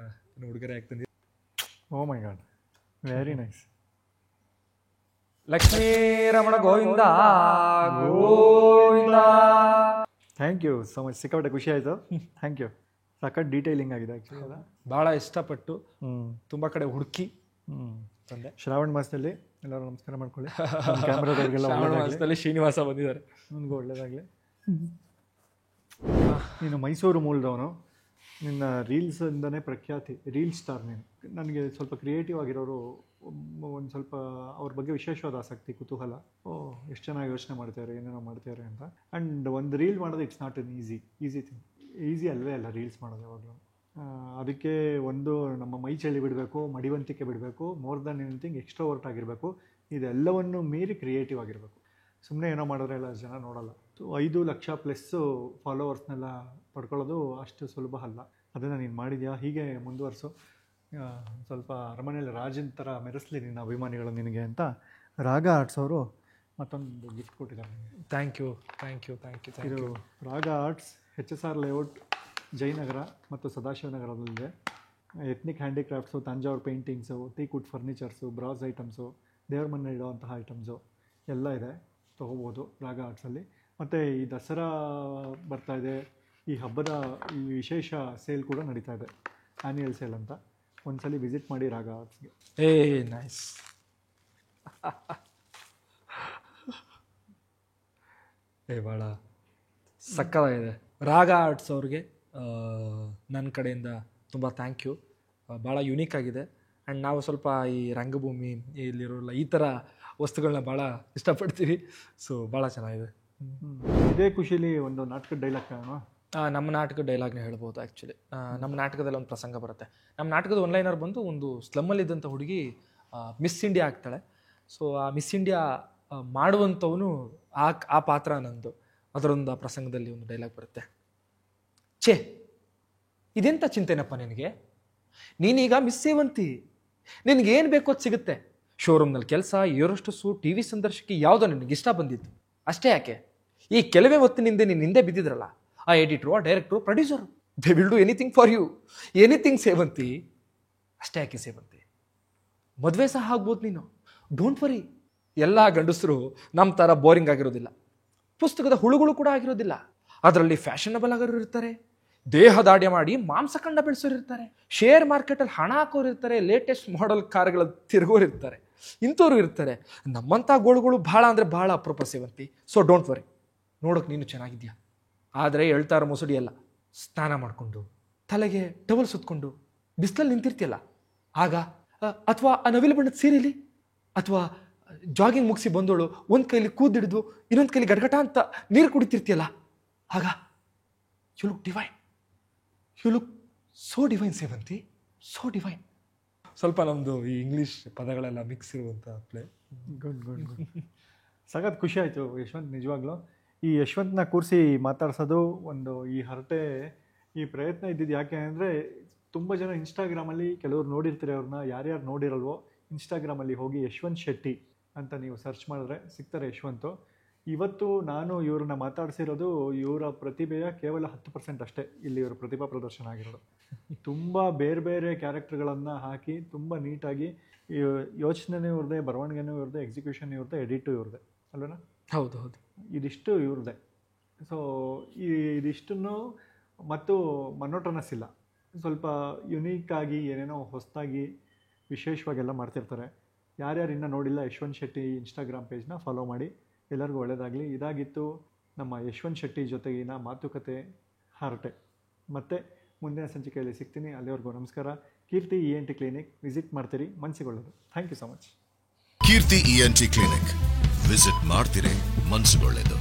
ಉಡುಗೊರೆ ಆಗ್ತಂದಿದ್ದೀನಿ. Oh my god, very nice. Lakshmi Ramana Govinda Govinda. Thank you so much. ಸಿಕ್ಕಾಪಟ್ಟೆ ಖುಷಿ ಆಯಿತು. Thank you. ಸಖತ್ ಡೀಟೇಲಿಂಗ್ ಆಗಿದೆ ಆ್ಯಕ್ಚುಲಿ. ಅಲ್ಲ, ಭಾಳ ಇಷ್ಟಪಟ್ಟು ತುಂಬ ಕಡೆ ಹುಡುಕಿ ತಂದೆ. ಶ್ರಾವಣ ಮಾಸದಲ್ಲಿ ಎಲ್ಲರೂ ನಮಸ್ಕಾರ ಮಾಡ್ಕೊಳ್ಳಿ. ಶ್ರಾವಣ ಮಾಸದಲ್ಲಿ ಶ್ರೀನಿವಾಸ ಬಂದಿದ್ದಾರೆ. ನನಗೂ ಒಳ್ಳೆಯದಾಗಲಿ. ನೀನು ಮೈಸೂರು ಮೂಲದವನು, ನಿನ್ನ ರೀಲ್ಸಿಂದನೇ ಪ್ರಖ್ಯಾತಿ, ರೀಲ್ ಸ್ಟಾರ್ ನೀನು. ನನಗೆ ಸ್ವಲ್ಪ ಕ್ರಿಯೇಟಿವ್ ಆಗಿರೋರು ಒಂದು ಸ್ವಲ್ಪ ಅವ್ರ ಬಗ್ಗೆ ವಿಶೇಷವಾದ ಆಸಕ್ತಿ, ಕುತೂಹಲ. ಎಷ್ಟು ಚೆನ್ನಾಗಿ ಯೋಚನೆ ಮಾಡ್ತಾರೆ, ಏನೇನೋ ಮಾಡ್ತಾರೆ ಅಂತ. ಆ್ಯಂಡ್ ಒಂದು ರೀಲ್ ಮಾಡೋದು it's not an easy thing. Easy ಅಲ್ವೇ ಅಲ್ಲ ರೀಲ್ಸ್ ಮಾಡೋದು ಯಾವಾಗಲೂ. ಅದಕ್ಕೆ ಒಂದು ನಮ್ಮ ಮೈ ಚಳಿ ಬಿಡಬೇಕು, ಮಡಿವಂತಿಕೆ ಬಿಡಬೇಕು, ಮೋರ್ ದನ್ ಎನಿಥಿಂಗ್ ಎಕ್ಸ್ಟ್ರೋವರ್ಟ್ ಆಗಿರಬೇಕು. ಇದೆಲ್ಲವನ್ನು ಮೀರಿ ಕ್ರಿಯೇಟಿವ್ ಆಗಿರಬೇಕು. ಸುಮ್ಮನೆ ಏನೋ ಮಾಡಿದ್ರೆ ಎಲ್ಲ ಜನ ನೋಡೋಲ್ಲ. 5 ಲಕ್ಷ ಪ್ಲಸ್ ಫಾಲೋವರ್ಸ್ನೆಲ್ಲ ಪಡ್ಕೊಳ್ಳೋದು ಅಷ್ಟು ಸುಲಭ ಅಲ್ಲ. ಅದನ್ನು ನೀನು ಮಾಡಿದ್ಯಾ, ಹೀಗೆ ಮುಂದುವರಿಸು. ಸ್ವಲ್ಪ ಅರಮನೆಯಲ್ಲಿ ರಾಜನ ಥರ ಮೆರೆಸಲಿ ನಿನ್ನ ಅಭಿಮಾನಿಗಳು ನಿನಗೆ ಅಂತ ರಾಗ ಆರ್ಟ್ಸ್ ಅವರು ಮತ್ತೊಂದು ಗಿಫ್ಟ್ ಕೊಟ್ಟಿದ್ದಾರೆ ನನಗೆ. Thank you thank you thank you thank ಇದು you. Raga arts HSR layout Jayanagar ಮತ್ತು ಸದಾಶಿವನಗರದಲ್ಲಿದೆ. Ethnic handicrafts, Thanjavur paintings, teakwood furnitures, brass items, ದೇವ್ರ ಮನೆ ಇಡುವಂತಹ ಐಟಮ್ಸು ಎಲ್ಲ ಇದೆ, ತೊಗೋಬೋದು ರಾಗ ಆರ್ಟ್ಸಲ್ಲಿ. ಮತ್ತು ಈ ದಸರಾ ಬರ್ತಾ ಇದೆ, ಈ ಹಬ್ಬದ ಈ ವಿಶೇಷ ಸೇಲ್ ಕೂಡ ನಡೀತಾ ಇದೆ, ಆ್ಯನ್ಯಲ್ ಸೇಲ್ ಅಂತ. ಒಂದ್ಸಲಿ ವಿಸಿಟ್ ಮಾಡಿ ರಾಗ ಆರ್ಟ್ಸ್ಗೆ. ನೈಸ್. ಭಾಳ ಸಕ್ಕತ್ತಾಗಿದೆ. ರಾಗ ಆರ್ಟ್ಸ್ ಅವ್ರಿಗೆ ನನ್ನ ಕಡೆಯಿಂದ ತುಂಬ ಥ್ಯಾಂಕ್ ಯು. ಭಾಳ ಯುನೀಕ್ ಆಗಿದೆ. ಆ್ಯಂಡ್ ನಾವು ಸ್ವಲ್ಪ ಈ ರಂಗಭೂಮಿ ಇಲ್ಲಿರೋಲ್ಲ ಈ ಥರ ವಸ್ತುಗಳನ್ನ ಭಾಳ ಇಷ್ಟಪಡ್ತೀವಿ. ಸೊ ಭಾಳ ಚೆನ್ನಾಗಿದೆ. ಇದೇ ಖುಷಿಲಿ ಒಂದು ನಾಟಕದ ಡೈಲಾಗ್ ಕಾಣೋ. ನಮ್ಮ ನಾಟಕದ ಡೈಲಾಗ್ನ ಹೇಳ್ಬೋದು. ಆ್ಯಕ್ಚುಲಿ ನಮ್ಮ ನಾಟಕದಲ್ಲಿ ಒಂದು ಪ್ರಸಂಗ ಬರುತ್ತೆ. ನಮ್ಮ ನಾಟಕದ ಒನ್ಲೈನರ್ ಬಂದು ಒಂದು ಸ್ಲಮ್ಮಲ್ಲಿದ್ದಂಥ ಹುಡುಗಿ ಮಿಸ್ ಇಂಡಿಯಾ ಆಗ್ತಾಳೆ. ಸೊ ಆ ಮಿಸ್ ಇಂಡಿಯಾ ಮಾಡುವಂಥವನು ಆ ಪಾತ್ರ ನಂದು. ಅದರೊಂದು ಆ ಪ್ರಸಂಗದಲ್ಲಿ ಒಂದು ಡೈಲಾಗ್ ಬರುತ್ತೆ. ಛೇ, ಇದೆಂಥ ಚಿಂತೆನಪ್ಪ ನಿನಗೆ? ನೀನೀಗ ಮಿಸ್ ಸೇವಂತಿ, ನಿನಗೇನು ಬೇಕೋ ಅದು ಸಿಗುತ್ತೆ. ಶೋರೂಮ್ನಲ್ಲಿ ಕೆಲಸ, ಏರೋಸ್ಟಸ್ಸು, TV ಸಂದರ್ಶಕಿ ಯಾವುದೋ ನಿನಗೆ ಇಷ್ಟ ಬಂದಿತ್ತು ಅಷ್ಟೇ. ಯಾಕೆ ಈ ಕೆಲವೇ ಹೊತ್ತಿನಿಂದ ನೀನು ಹಿಂದೆ ಬಿದ್ದಿದ್ರಲ್ಲ, ಆ ಎಡಿಟ್ರು, ಆ director, producer, they will do anything for you. Anything Sevanti. ಅಷ್ಟೇ ಯಾಕೆ ಸೇವಂತಿ, ಮದುವೆ ಸಹ ಆಗ್ಬೋದು ನೀನು. Don't worry. ಎಲ್ಲ ಗಂಡಸರು ನಮ್ಮ ಥರ ಬೋರಿಂಗ್ ಆಗಿರೋದಿಲ್ಲ, ಪುಸ್ತಕದ ಹುಳುಗಳು ಕೂಡ ಆಗಿರೋದಿಲ್ಲ. ಅದರಲ್ಲಿ ಫ್ಯಾಷನಬಲ್ ಆಗೋರು ಇರ್ತಾರೆ, ದೇಹ ದಾಢ್ಯ ಮಾಡಿ ಮಾಂಸಖಂಡ ಬೆಳೆಸೋರು ಇರ್ತಾರೆ, ಶೇರ್ ಮಾರ್ಕೆಟಲ್ಲಿ ಹಣ ಹಾಕೋರು ಇರ್ತಾರೆ, ಲೇಟೆಸ್ಟ್ ಮಾಡೆಲ್ ಕಾರ್ಗಳ ತಿರುಗೋರು ಇರ್ತಾರೆ, ಇಂಥವ್ರು ಇರ್ತಾರೆ. ನಮ್ಮಂಥ ಗೋಳುಗಳು ಭಾಳ ಅಂದರೆ ಭಾಳ ಅಪರೂಪ ಸೇವಂತಿ. So don't worry. ನೋಡೋಕೆ ನೀನು ಚೆನ್ನಾಗಿದ್ಯಾ, ಆದರೆ ಹೇಳ್ತಾರೋ ಮುಸುಡಿ ಅಲ್ಲ. ಸ್ನಾನ ಮಾಡಿಕೊಂಡು ತಲೆಗೆ ಟವಲ್ ಸುತ್ಕೊಂಡು ಬಿಸಿಲಲ್ಲಿ ನಿಂತಿರ್ತೀಯಲ್ಲ ಆಗ, ಅಥವಾ ಆ ನವಿಲು ಬಣ್ಣದ ಸೀರೆಲಿ, ಅಥವಾ ಜಾಗಿಂಗ್ ಮುಗಿಸಿ ಬಂದೋಳು ಒಂದು ಕೈಲಿ ಕೂದಿಡಿದು ಇನ್ನೊಂದು ಕೈಲಿ ಗಡಗಟ ಅಂತ ನೀರು ಕುಡಿತಿರ್ತೀಯಲ್ಲ, ಆಗ you look divine. You look so divine Sevanthi, so divine. ಸ್ವಲ್ಪ ನಮ್ಮದು ಈ ಇಂಗ್ಲೀಷ್ ಪದಗಳೆಲ್ಲ ಮಿಕ್ಸ್ ಇರುವಂಥ ಪ್ಲೇ. Good good good. ಸಖತ್ ಖುಷಿ ಆಯಿತು ಯಶವಂತ್. ನಿಜವಾಗ್ಲೂ ಈ ಯಶವಂತನ ಕೂರಿಸಿ ಮಾತಾಡ್ಸೋದು ಒಂದು ಈ ಹರಟೆ, ಈ ಪ್ರಯತ್ನ ಇದ್ದಿದ್ದು ಯಾಕೆ ಅಂದರೆ, ತುಂಬ ಜನ ಇನ್ಸ್ಟಾಗ್ರಾಮಲ್ಲಿ ಕೆಲವರು ನೋಡಿರ್ತೀರಿ, ಅವ್ರನ್ನ ಯಾರ್ಯಾರು ನೋಡಿರಲ್ವೋ ಇನ್ಸ್ಟಾಗ್ರಾಮಲ್ಲಿ ಹೋಗಿ ಯಶವಂತ್ ಶೆಟ್ಟಿ ಅಂತ ನೀವು ಸರ್ಚ್ ಮಾಡಿದ್ರೆ ಸಿಗ್ತಾರೆ ಯಶವಂತು. ಇವತ್ತು ನಾನು ಇವ್ರನ್ನ ಮಾತಾಡಿಸಿರೋದು ಇವರ ಪ್ರತಿಭೆಯ ಕೇವಲ 10% ಅಷ್ಟೇ ಇಲ್ಲಿ ಇವರು ಪ್ರತಿಭಾ ಪ್ರದರ್ಶನ ಆಗಿರೋದು. ತುಂಬ ಬೇರೆ ಬೇರೆ ಕ್ಯಾರೆಕ್ಟರ್ಗಳನ್ನು ಹಾಕಿ ತುಂಬ ನೀಟಾಗಿ ಯೋಚನೆನೂ ಇವ್ರದ್ದೆ, ಬರವಣಿಗೆನೂ ಇವ್ರದ್ದೆ, ಎಕ್ಸಿಕ್ಯೂಷನ್ ಇವ್ರದ್ದೆ, ಎಡಿಟು ಇವ್ರದ್ದೆ ಅಲ್ವೇನಾ? ಹೌದು ಹೌದು, ಇದಿಷ್ಟು ಇವ್ರದ್ದೆ. ಸೊ ಇದಿಷ್ಟನ್ನು ಮತ್ತು ಮೊನೋಟನಸ್ ಇಲ್ಲ, ಸ್ವಲ್ಪ ಯುನೀಕಾಗಿ ಏನೇನೋ ಹೊಸದಾಗಿ ವಿಶೇಷವಾಗೆಲ್ಲ ಮಾಡ್ತಿರ್ತಾರೆ. ಯಾರ್ಯಾರು ಇನ್ನೂ ನೋಡಿಲ್ಲ ಯಶವಂತ್ ಶೆಟ್ಟಿ ಇನ್ಸ್ಟಾಗ್ರಾಮ್ ಪೇಜ್ನ ಫಾಲೋ ಮಾಡಿ. ಎಲ್ಲರಿಗೂ ಒಳ್ಳೆಯದಾಗಲಿ. ಇದಾಗಿತ್ತು ನಮ್ಮ ಯಶವಂತ್ ಶೆಟ್ಟಿ ಜೊತೆಗಿನ ಮಾತುಕತೆ ಹರಟೆ. ಮತ್ತೆ ಮುಂದಿನ ಸಂಚಿಕೆಯಲ್ಲಿ ಸಿಗ್ತೀನಿ. ಅಲ್ಲಿವರೆಗೂ ನಮಸ್ಕಾರ. ಕೀರ್ತಿ ENT ಕ್ಲಿನಿಕ್ ವಿಸಿಟ್ ಮಾಡ್ತೀರಿ, ಮನಸ್ಸಿಗೊಳ್ಳೋದು. Thank you so much. Keerthi ENT clinic visit ಮಾಡ್ತೀರಿ, ಮನಸ್ಸುಗೊಳ್ಳೆದು.